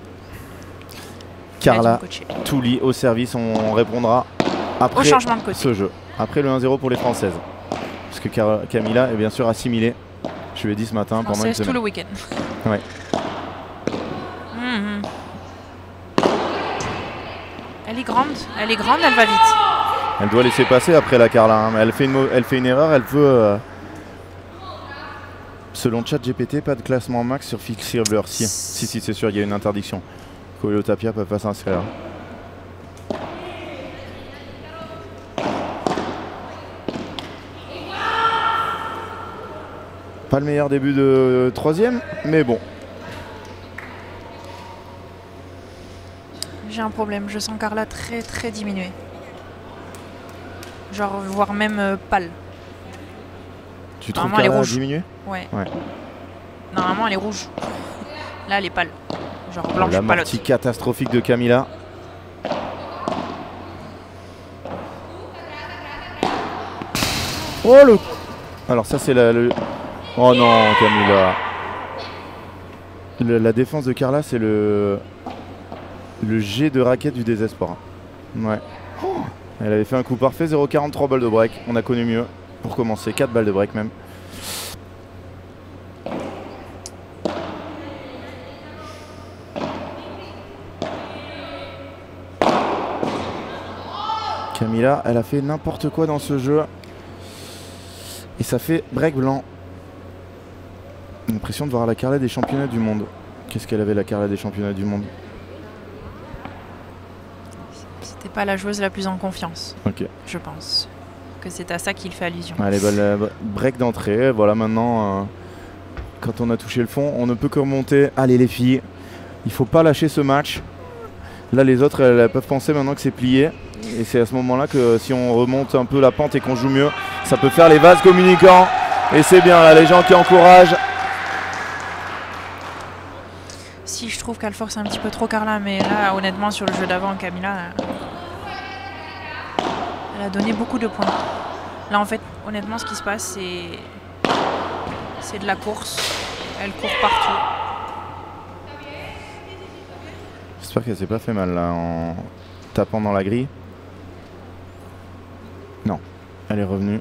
Speaker 2: Carla Touli au service, on répondra après
Speaker 1: au changement de côté.
Speaker 2: Ce jeu. Après le 1-0 pour les Françaises. Parce que Camilla est bien sûr assimilée. Je lui ai dit ce matin pendant une semaine.
Speaker 1: Tout le week-end.
Speaker 2: Ouais.
Speaker 1: Elle est grande, elle va vite.
Speaker 2: Elle doit laisser passer après la Carla. Hein. Elle fait une erreur, elle peut... Selon ChatGPT, pas de classement max sur Fix Silver. Si, c'est sûr, il y a une interdiction. Coelho Tapia ne peut pas s'inscrire. Pas le meilleur début de troisième, mais bon.
Speaker 1: J'ai un problème, je sens Carla très très diminuée. Genre, voire même pâle.
Speaker 2: Tu trouves Carla diminuée?
Speaker 1: Ouais. Normalement, elle est rouge. Là, elle est pâle. Genre blanche palote.
Speaker 2: La partie catastrophique de Camilla. Oh le... Alors ça, c'est le... Oh non, Camilla. La défense de Carla, c'est le jet de raquette du désespoir. Ouais. Elle avait fait un coup parfait, 0,43 balles de break. On a connu mieux pour commencer, 4 balles de break même. Camilla, elle a fait n'importe quoi dans ce jeu. Et ça fait break blanc. L'impression de voir la Carla des championnats du monde. Qu'est-ce qu'elle avait la Carla des championnats du monde?
Speaker 1: C'était pas la joueuse la plus en confiance.
Speaker 2: Ok.
Speaker 1: Je pense que c'est à ça qu'il fait allusion.
Speaker 2: Allez, break d'entrée. Voilà, maintenant, quand on a touché le fond, on ne peut que remonter. Allez les filles, il faut pas lâcher ce match. Là, les autres, elles peuvent penser maintenant que c'est plié. Et c'est à ce moment-là que si on remonte un peu la pente et qu'on joue mieux, ça peut faire les vases communicants. Et c'est bien, là, les gens qui encouragent.
Speaker 1: Si, je trouve qu'elle force un petit peu trop Carla, mais là, honnêtement, sur le jeu d'avant, Camilla, elle a donné beaucoup de points. Là, en fait, honnêtement, ce qui se passe, c'est de la course. Elle court partout.
Speaker 2: J'espère qu'elle s'est pas fait mal, là, en tapant dans la grille. Non, elle est revenue.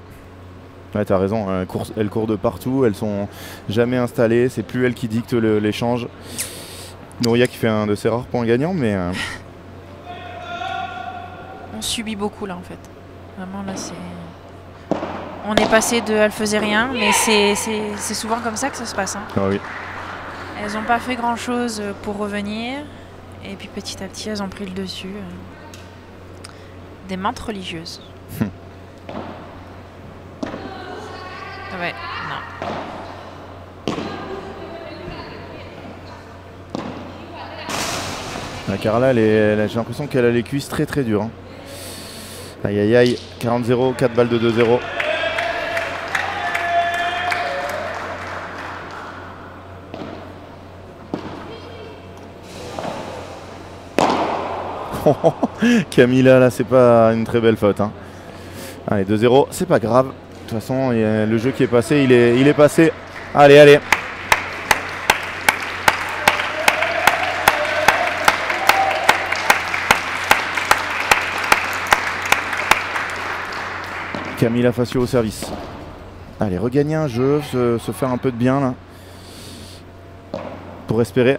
Speaker 2: Ouais, t'as raison, elle court de partout, elles sont jamais installées, c'est plus elle qui dicte l'échange. Nouria qui fait un de ses rares points gagnants, mais...
Speaker 1: On subit beaucoup là en fait. Vraiment là c'est... On est passé de elle faisait rien, mais c'est souvent comme ça que ça se passe. Hein.
Speaker 2: Ah oui.
Speaker 1: Elles n'ont pas fait grand chose pour revenir, et puis petit à petit elles ont pris le dessus. Des mantes religieuses. Ouais, non.
Speaker 2: La Carla, j'ai l'impression qu'elle a les cuisses très très dures. Hein. Aïe aïe aïe, 40-0, 4 balles de 2-0. Camilla, là, c'est pas une très belle faute. Hein. Allez, 2-0, c'est pas grave. De toute façon, le jeu qui est passé, il est passé. Allez, allez. Camilla Facio au service. Allez, regagner un jeu, se faire un peu de bien là. Pour espérer.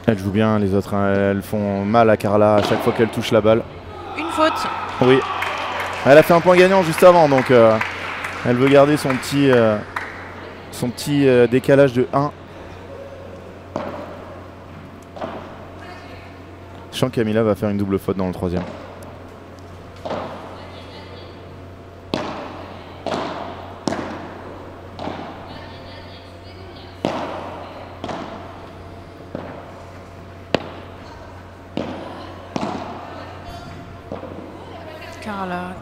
Speaker 2: Elle joue bien, les autres, hein, elles font mal à Carla à chaque fois qu'elle touche la balle.
Speaker 1: Une faute.
Speaker 2: Oui. Elle a fait un point gagnant juste avant, donc elle veut garder son petit décalage de 1. Je sens que Camilla va faire une double faute dans le troisième.
Speaker 1: Carla.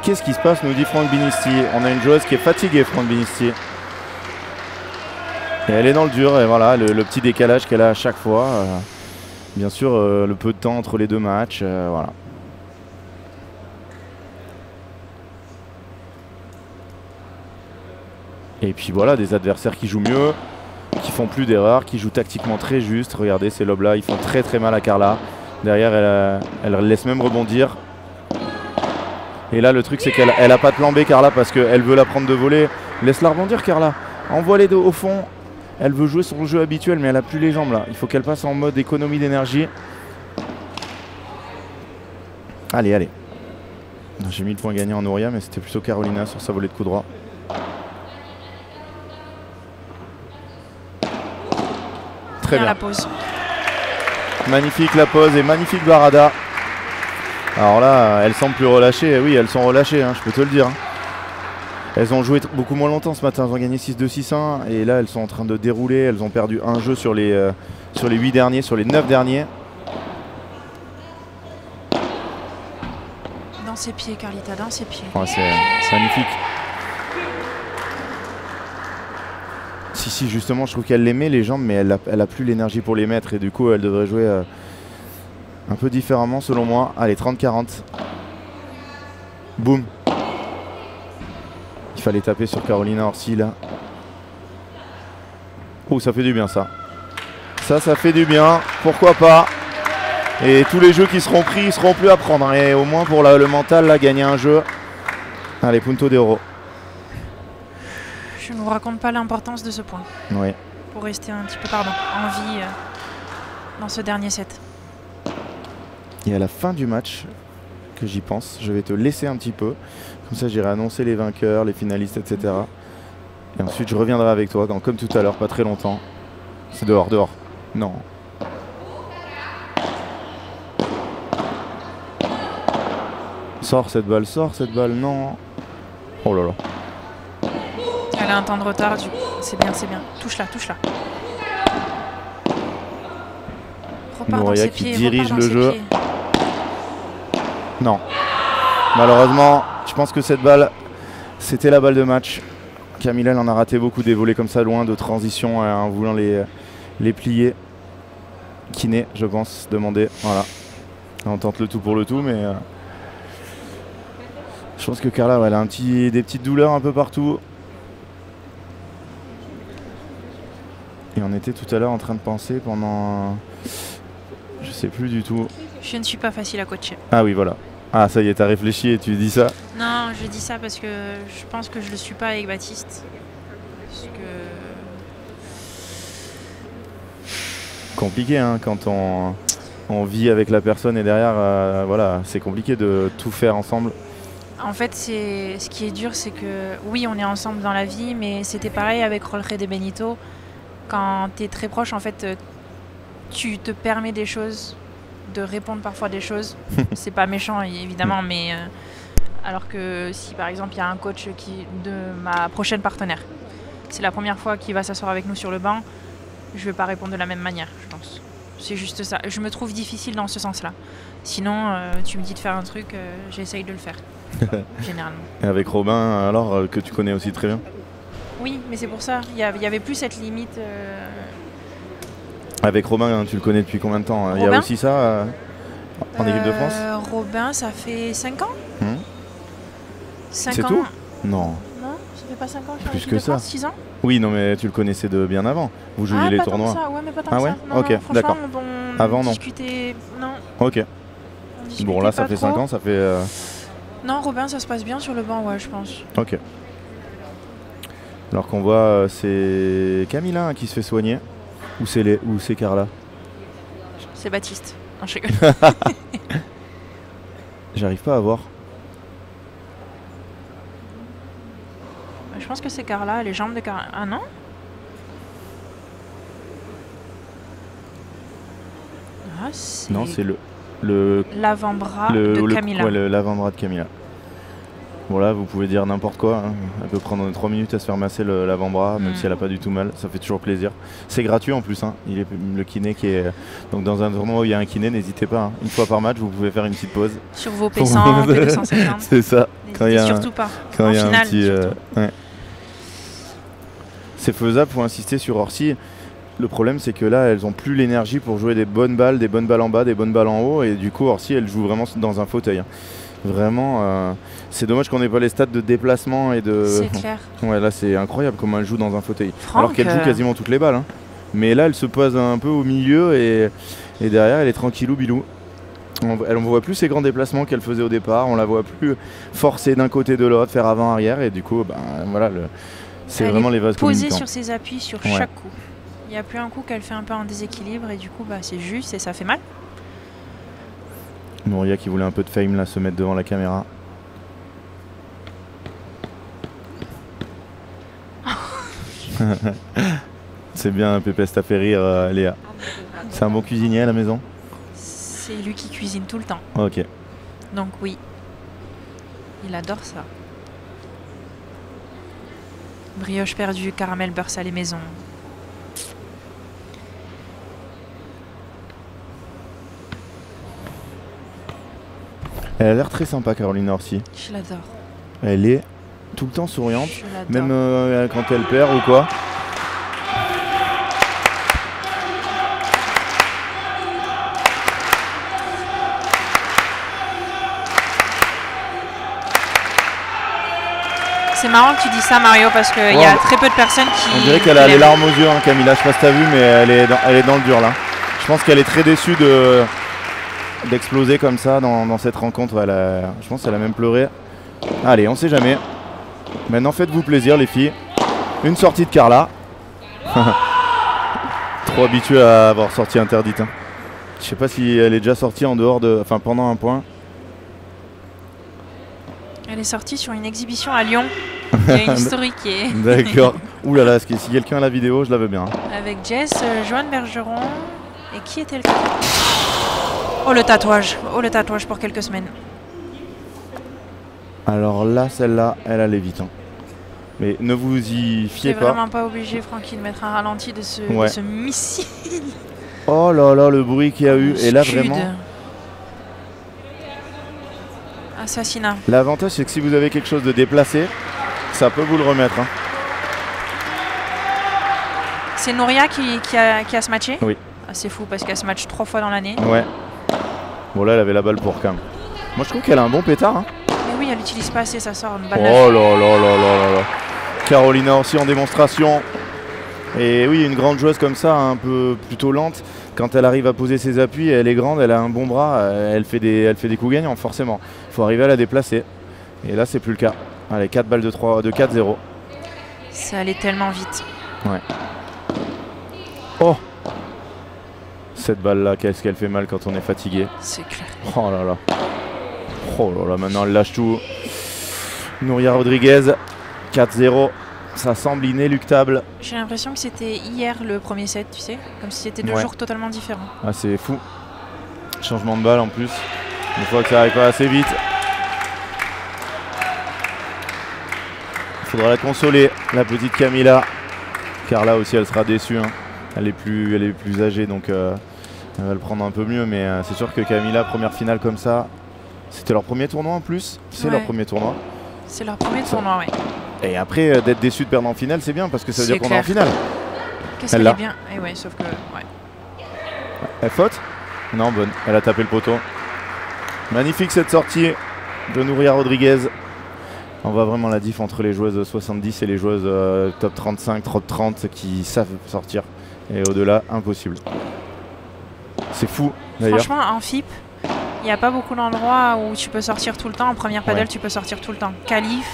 Speaker 2: Qu'est-ce qui se passe, nous dit Franck Binisti. On a une joueuse qui est fatiguée, Franck Binisti. Et elle est dans le dur, et voilà, le petit décalage qu'elle a à chaque fois. Bien sûr, le peu de temps entre les deux matchs, voilà. Et puis voilà, des adversaires qui jouent mieux, qui font plus d'erreurs, qui jouent tactiquement très juste. Regardez, ces lobes-là, ils font très très mal à Carla. Derrière, elle laisse même rebondir. Et là, le truc, c'est qu'elle n'a pas de plan B, Carla, parce qu'elle veut la prendre de volée. Laisse-la rebondir, Carla. Envoie-les au fond. Elle veut jouer son jeu habituel, mais elle n'a plus les jambes, là. Il faut qu'elle passe en mode économie d'énergie. Allez. J'ai mis le point gagnant en Nouria, mais c'était plutôt Carolina sur sa volée de coup droit. Très bien.
Speaker 1: La pause.
Speaker 2: Magnifique la pause et magnifique Barada. Alors là, elles semblent plus relâchées. Oui, elles sont relâchées, hein, je peux te le dire. Elles ont joué beaucoup moins longtemps ce matin. Elles ont gagné 6-2, 6-1. Et là, elles sont en train de dérouler. Elles ont perdu un jeu sur les 8 derniers, sur les 9 derniers.
Speaker 1: Dans ses pieds, Carlita, dans ses pieds.
Speaker 2: Ouais, c'est magnifique. Si, justement, je trouve qu'elle les met les jambes, mais elle a plus l'énergie pour les mettre. Et du coup, elle devrait jouer un peu différemment, selon moi. Allez, 30-40. Boum. Il fallait taper sur Carolina Orsi, là. Oh, ça fait du bien, ça. Ça fait du bien. Pourquoi pas. Et tous les jeux qui seront pris, ils seront plus à prendre. Et au moins, pour le mental, là, gagner un jeu. Allez, punto d'euro.
Speaker 1: Je ne vous raconte pas l'importance de ce point.
Speaker 2: Oui.
Speaker 1: Pour rester un petit peu, en vie dans ce dernier set.
Speaker 2: Et à la fin du match, que j'y pense, je vais te laisser un petit peu. Comme ça, j'irai annoncer les vainqueurs, les finalistes, etc. Et ensuite, je reviendrai avec toi, comme tout à l'heure, pas très longtemps. C'est dehors. Non. Sors cette balle, non. Oh là là.
Speaker 1: Elle a un temps de retard, c'est bien. Touche-la.
Speaker 2: Nouria qui dirige le jeu. Non. Malheureusement, je pense que cette balle, c'était la balle de match. Camilla elle en a raté beaucoup des volets comme ça, loin de transition, en voulant les plier. Kiné, je pense, demander. Voilà. On tente le tout pour le tout, mais je pense que Carla, elle a des petites douleurs un peu partout. Et on était tout à l'heure en train de penser pendant... Je sais plus du tout.
Speaker 1: Je ne suis pas facile à coacher.
Speaker 2: Ah oui, voilà. Ah, ça y est, t'as réfléchi et tu dis ça?
Speaker 1: Non, je dis ça parce que je pense que je le suis pas avec Baptiste. Parce que...
Speaker 2: Compliqué, hein, quand on vit avec la personne et derrière, voilà, c'est compliqué de tout faire ensemble.
Speaker 1: En fait, ce qui est dur, c'est que oui, on est ensemble dans la vie, mais c'était pareil avec Jorge de Benito. Quand tu es très proche, en fait, tu te permets des choses, de répondre parfois des choses. C'est pas méchant, évidemment, mais alors que si, par exemple, il y a un coach de ma prochaine partenaire, c'est la première fois qu'il va s'asseoir avec nous sur le banc, je vais pas répondre de la même manière, je pense. C'est juste ça. Je me trouve difficile dans ce sens-là. Sinon, tu me dis de faire un truc, j'essaye de le faire, généralement.
Speaker 2: Et avec Robin, alors, que tu connais aussi très bien?
Speaker 1: Oui, mais c'est pour ça. Il y avait plus cette limite.
Speaker 2: Avec Robin, tu le connais depuis combien de temps? Il y a aussi ça en équipe de France?
Speaker 1: Robin, ça fait 5 ans. 5
Speaker 2: C'est
Speaker 1: ans.
Speaker 2: tout? Non.
Speaker 1: Non, ça fait pas 5 ans.
Speaker 2: Plus que ça.
Speaker 1: 6 ans.
Speaker 2: Oui, non, mais tu le connaissais de bien avant. Vous jouiez les tournois.
Speaker 1: Ça. Ouais, mais pas tant
Speaker 2: ah
Speaker 1: que
Speaker 2: ouais
Speaker 1: ça. Non,
Speaker 2: ok, d'accord. Avant, non.
Speaker 1: Discutait... Non.
Speaker 2: Ok. Bon, là, ça fait 5 ans, ça fait...
Speaker 1: Non, Robin, ça se passe bien sur le banc, ouais, je pense.
Speaker 2: Ok. Alors qu'on voit, c'est Camilla qui se fait soigner. Ou c'est Carla?
Speaker 1: C'est Baptiste. Non, je rigole.
Speaker 2: J'arrive pas à voir.
Speaker 1: Je pense que c'est Carla, les jambes de Carla. Ah non? Ah,
Speaker 2: non, c'est le
Speaker 1: l'avant-bras de Camilla.
Speaker 2: Ouais, l'avant-bras de Camilla. Bon là, vous pouvez dire n'importe quoi. Hein. Elle peut prendre 3 minutes à se faire masser l'avant-bras, même si elle n'a pas du tout mal. Ça fait toujours plaisir. C'est gratuit en plus. Hein. Il est le kiné qui est... Donc dans un tournoi où il y a un kiné, n'hésitez pas. Hein. Une fois par match, vous pouvez faire une petite pause.
Speaker 1: Sur vos P100, P250.
Speaker 2: C'est ça.
Speaker 1: Surtout pas.
Speaker 2: Quand il y a
Speaker 1: finale,
Speaker 2: un petit... ouais. C'est faisable, faut insister sur Orsi. Le problème, c'est que là, elles n'ont plus l'énergie pour jouer des bonnes balles en bas, des bonnes balles en haut. Et du coup, Orsi, elle joue vraiment dans un fauteuil. Hein. Vraiment, c'est dommage qu'on n'ait pas les stats de déplacement et de...
Speaker 1: C'est clair.
Speaker 2: Ouais, là c'est incroyable comment elle joue dans un fauteuil. Alors qu'elle joue quasiment toutes les balles. Hein. Mais là, elle se pose un peu au milieu et derrière, elle est tranquillou bilou. On ne voit plus ces grands déplacements qu'elle faisait au départ. On la voit plus forcer d'un côté de l'autre, faire avant-arrière. Et du coup, voilà, c'est vraiment les vases communicants.
Speaker 1: Posée sur ses appuis sur chaque coup. Il n'y a plus un coup qu'elle fait un peu en déséquilibre et du coup, c'est juste et ça fait mal.
Speaker 2: Nouria qui voulait un peu de fame là, se mettre devant la caméra. C'est bien, Pépès t'a fait rire, Léa. C'est un bon cuisinier à la maison?
Speaker 1: C'est lui qui cuisine tout le temps.
Speaker 2: Ok.
Speaker 1: Donc oui, il adore ça. Brioche perdue, caramel beurre salé maison.
Speaker 2: Elle a l'air très sympa, Caroline Orsi.
Speaker 1: Je l'adore.
Speaker 2: Elle est tout le temps souriante, même quand elle perd ou quoi.
Speaker 1: C'est marrant que tu dis ça, Mario, parce qu'il y a très peu de personnes qui...
Speaker 2: On dirait qu'elle a les larmes aux yeux, hein, Camilla. Je sais pas si t'as vu, mais elle est dans le dur là. Je pense qu'elle est très déçue d'exploser comme ça dans cette rencontre. Je pense qu'elle a même pleuré. Allez, on sait jamais. Maintenant, faites-vous plaisir, les filles. Une sortie de Carla. Trop habituée à avoir sortie interdite. Hein. Je sais pas si elle est déjà sortie en dehors de... Enfin, pendant un point.
Speaker 1: Elle est sortie sur une exhibition à Lyon. Il y a une historique qui est...
Speaker 2: D'accord. Ouh là là, si quelqu'un a la vidéo, je la veux bien.
Speaker 1: Avec Jess, Joanne Bergeron. Et qui était le... Oh le tatouage pour quelques semaines.
Speaker 2: Alors là, celle-là, elle allait vite. Hein. Mais ne vous y fiez pas.
Speaker 1: T'es vraiment pas obligé, Francky, de mettre un ralenti de ce missile.
Speaker 2: Oh là là, le bruit qu'il y a eu. Et là, vraiment...
Speaker 1: Assassinat.
Speaker 2: L'avantage, c'est que si vous avez quelque chose de déplacé, ça peut vous le remettre. Hein.
Speaker 1: C'est Nouria qui a se matché?
Speaker 2: Oui.
Speaker 1: Ah, c'est fou parce qu'elle se match 3 fois dans l'année.
Speaker 2: Ouais. Bon là, elle avait la balle pour quand même. Moi, je trouve qu'elle a un bon pétard. Hein.
Speaker 1: Mais oui, elle n'utilise pas assez, ça sort une balle.
Speaker 2: Oh là là là là là. Carolina aussi en démonstration. Et oui, une grande joueuse comme ça, un peu plutôt lente, quand elle arrive à poser ses appuis, elle est grande, elle a un bon bras, elle fait des coups gagnants forcément. Il faut arriver à la déplacer. Et là, c'est plus le cas. Allez, 4 balles de 4-0.
Speaker 1: Ça allait tellement vite.
Speaker 2: Ouais. Oh! Cette balle-là, qu'est-ce qu'elle fait mal quand on est fatigué.
Speaker 1: C'est clair.
Speaker 2: Oh là là. Oh là là, maintenant elle lâche tout. Nouria Rodriguez, 4-0. Ça semble inéluctable.
Speaker 1: J'ai l'impression que c'était hier le premier set, tu sais, comme si c'était 2 jours totalement différents.
Speaker 2: Ah, c'est fou. Changement de balle en plus. Une fois que ça arrive pas assez vite. Il faudra la consoler, la petite Camilla. Carla aussi, elle sera déçue. Hein. Elle est plus âgée, donc elle va le prendre un peu mieux. Mais c'est sûr que Camilla, première finale comme ça, c'était leur premier tournoi en plus. C'est leur premier tournoi.
Speaker 1: C'est leur premier tournoi, oui.
Speaker 2: Et après, d'être déçu de perdre en finale, c'est bien parce que ça veut dire qu'on est en finale.
Speaker 1: Qu'est-ce qu'elle est bien. Et ouais, sauf que... Ouais.
Speaker 2: Elle faute? Non, bonne. Elle a tapé le poteau. Magnifique cette sortie de Nouria Rodriguez. On voit vraiment la diff entre les joueuses 70 et les joueuses top 35, top 30 qui savent sortir. Et au-delà, impossible. C'est fou d'ailleurs.
Speaker 1: Franchement, en FIP, il n'y a pas beaucoup d'endroits où tu peux sortir tout le temps. En première paddle, tu peux sortir tout le temps. Qualif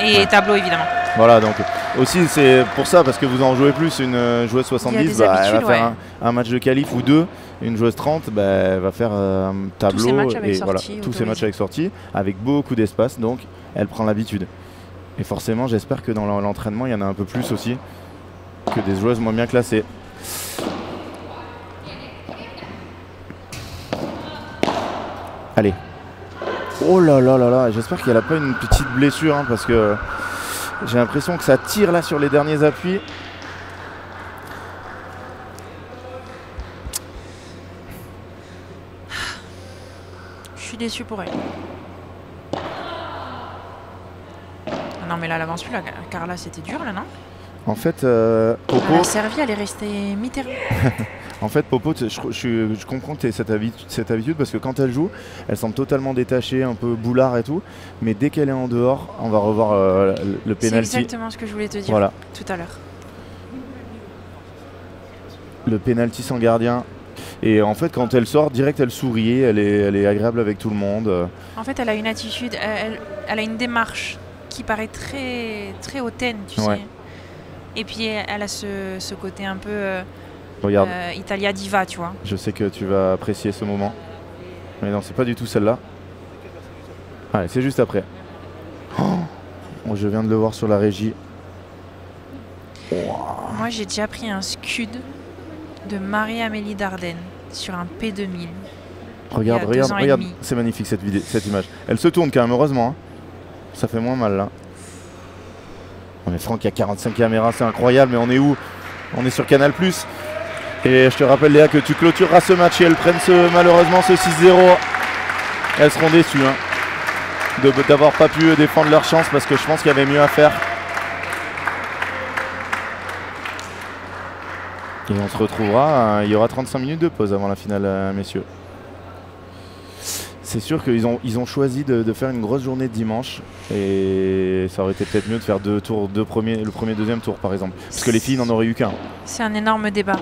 Speaker 1: et tableau, évidemment.
Speaker 2: Voilà, donc aussi c'est pour ça, parce que vous en jouez plus. Une joueuse 70, elle va faire un match de qualif ou 2. Une joueuse 30, elle va faire un tableau. Tous ces matchs avec sortie, tous ces matchs avec sortie, avec beaucoup d'espace, donc elle prend l'habitude. Et forcément, j'espère que dans l'entraînement, il y en a un peu plus aussi que des joueuses moins bien classées. Allez. Oh là là là là, j'espère qu'elle a pas une petite blessure hein, parce que j'ai l'impression que ça tire là sur les derniers appuis.
Speaker 1: Je suis déçue pour elle. Non mais là elle avance plus là, Carla c'était dur là non?
Speaker 2: En fait,
Speaker 1: Popo... Elle a servi, elle est restée mi-terrain.
Speaker 2: En fait, Popo, je comprends que tu aies cette habitude parce que quand elle joue, elle semble totalement détachée, un peu boulard et tout. Mais dès qu'elle est en dehors, on va revoir le penalty.
Speaker 1: C'est exactement ce que je voulais te dire tout à l'heure.
Speaker 2: Le penalty sans gardien. Et en fait, quand elle sort, direct, elle sourit, elle est agréable avec tout le monde.
Speaker 1: En fait, elle a une attitude, elle a une démarche qui paraît très, très hautaine, tu sais. Et puis, elle a ce côté un peu Italia diva, tu vois.
Speaker 2: Je sais que tu vas apprécier ce moment. Mais non, c'est pas du tout celle-là. Allez, c'est juste après. Oh, je viens de le voir sur la régie.
Speaker 1: Moi, j'ai déjà pris un scud de Marie-Amélie Dardenne sur un P2000.
Speaker 2: Regarde, c'est magnifique cette image. Elle se tourne quand même, heureusement. Hein. Ça fait moins mal là. Non mais Franck, il y a 45 caméras, c'est incroyable, mais on est où? On est sur Canal+. Et je te rappelle Léa que tu clôtureras ce match et elles prennent malheureusement ce 6-0. Elles seront déçues hein, d'avoir pas pu défendre leur chance parce que je pense qu'il y avait mieux à faire. Et on se retrouvera, il y aura 35 minutes de pause avant la finale, messieurs. C'est sûr qu'ils ont choisi de faire une grosse journée de dimanche et ça aurait été peut-être mieux de faire le premier, deuxième tour par exemple. Parce que les filles n'en auraient eu qu'un.
Speaker 1: C'est un énorme débat.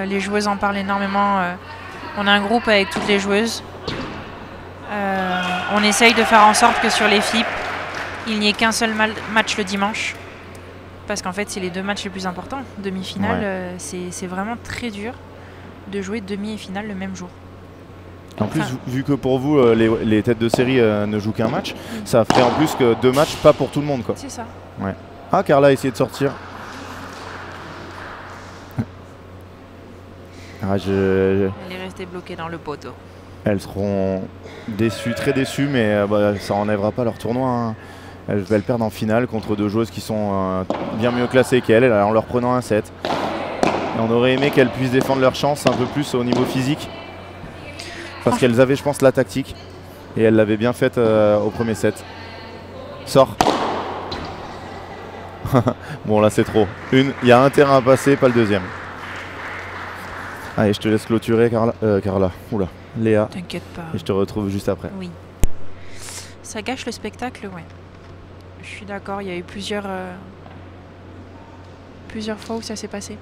Speaker 1: Les joueuses en parlent énormément. On a un groupe avec toutes les joueuses. On essaye de faire en sorte que sur les FIP, il n'y ait qu'un seul match le dimanche. Parce qu'en fait, c'est les deux matchs les plus importants. Demi-finale, c'est vraiment très dur de jouer demi et finale le même jour.
Speaker 2: En plus, vu que pour vous, les têtes de série ne jouent qu'un match, ça ferait en plus que 2 matchs, pas pour tout le monde.
Speaker 1: C'est ça.
Speaker 2: Ouais. Ah, Carla a essayé de sortir.
Speaker 1: Elle est restée bloquée dans le poteau.
Speaker 2: Elles seront déçues, très déçues, mais ça n'enlèvera pas leur tournoi. Hein. Elles perdent en finale contre 2 joueuses qui sont bien mieux classées qu'elles, en leur prenant un set. Et on aurait aimé qu'elles puissent défendre leur chance un peu plus au niveau physique. Parce qu'elles avaient, je pense, la tactique. Et elles l'avaient bien faite au premier set. Sors. Bon, là, c'est trop. Il y a un terrain à passer, pas le deuxième. Allez, je te laisse clôturer, Carla. Oula, Léa.
Speaker 1: T'inquiète pas.
Speaker 2: Et je te retrouve juste après.
Speaker 1: Oui. Ça gâche le spectacle, ouais. Je suis d'accord, il y a eu plusieurs fois où ça s'est passé.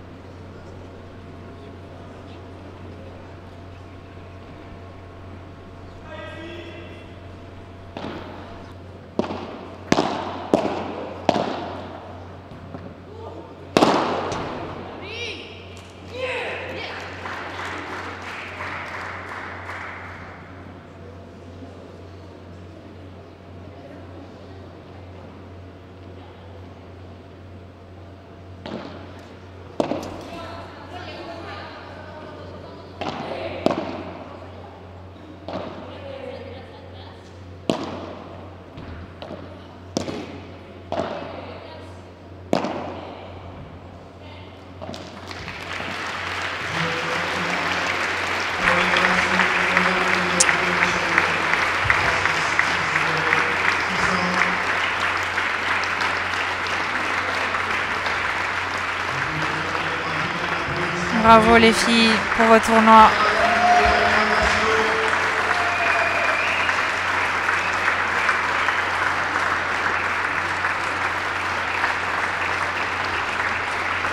Speaker 1: Bravo les filles pour votre tournoi.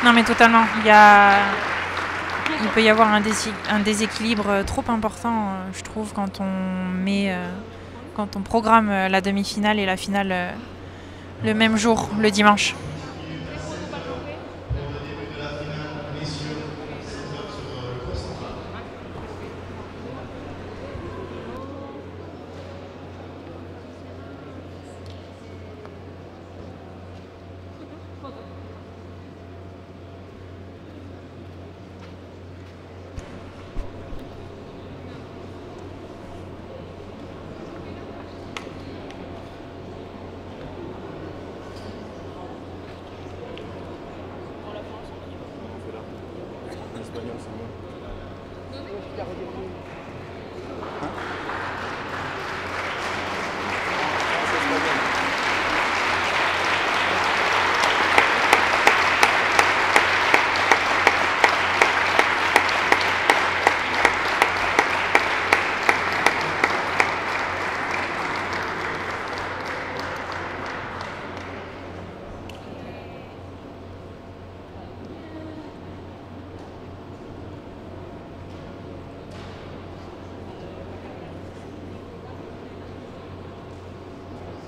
Speaker 1: Non mais totalement. Il peut y avoir un déséquilibre trop important, je trouve, quand on programme la demi-finale et la finale le même jour, le dimanche.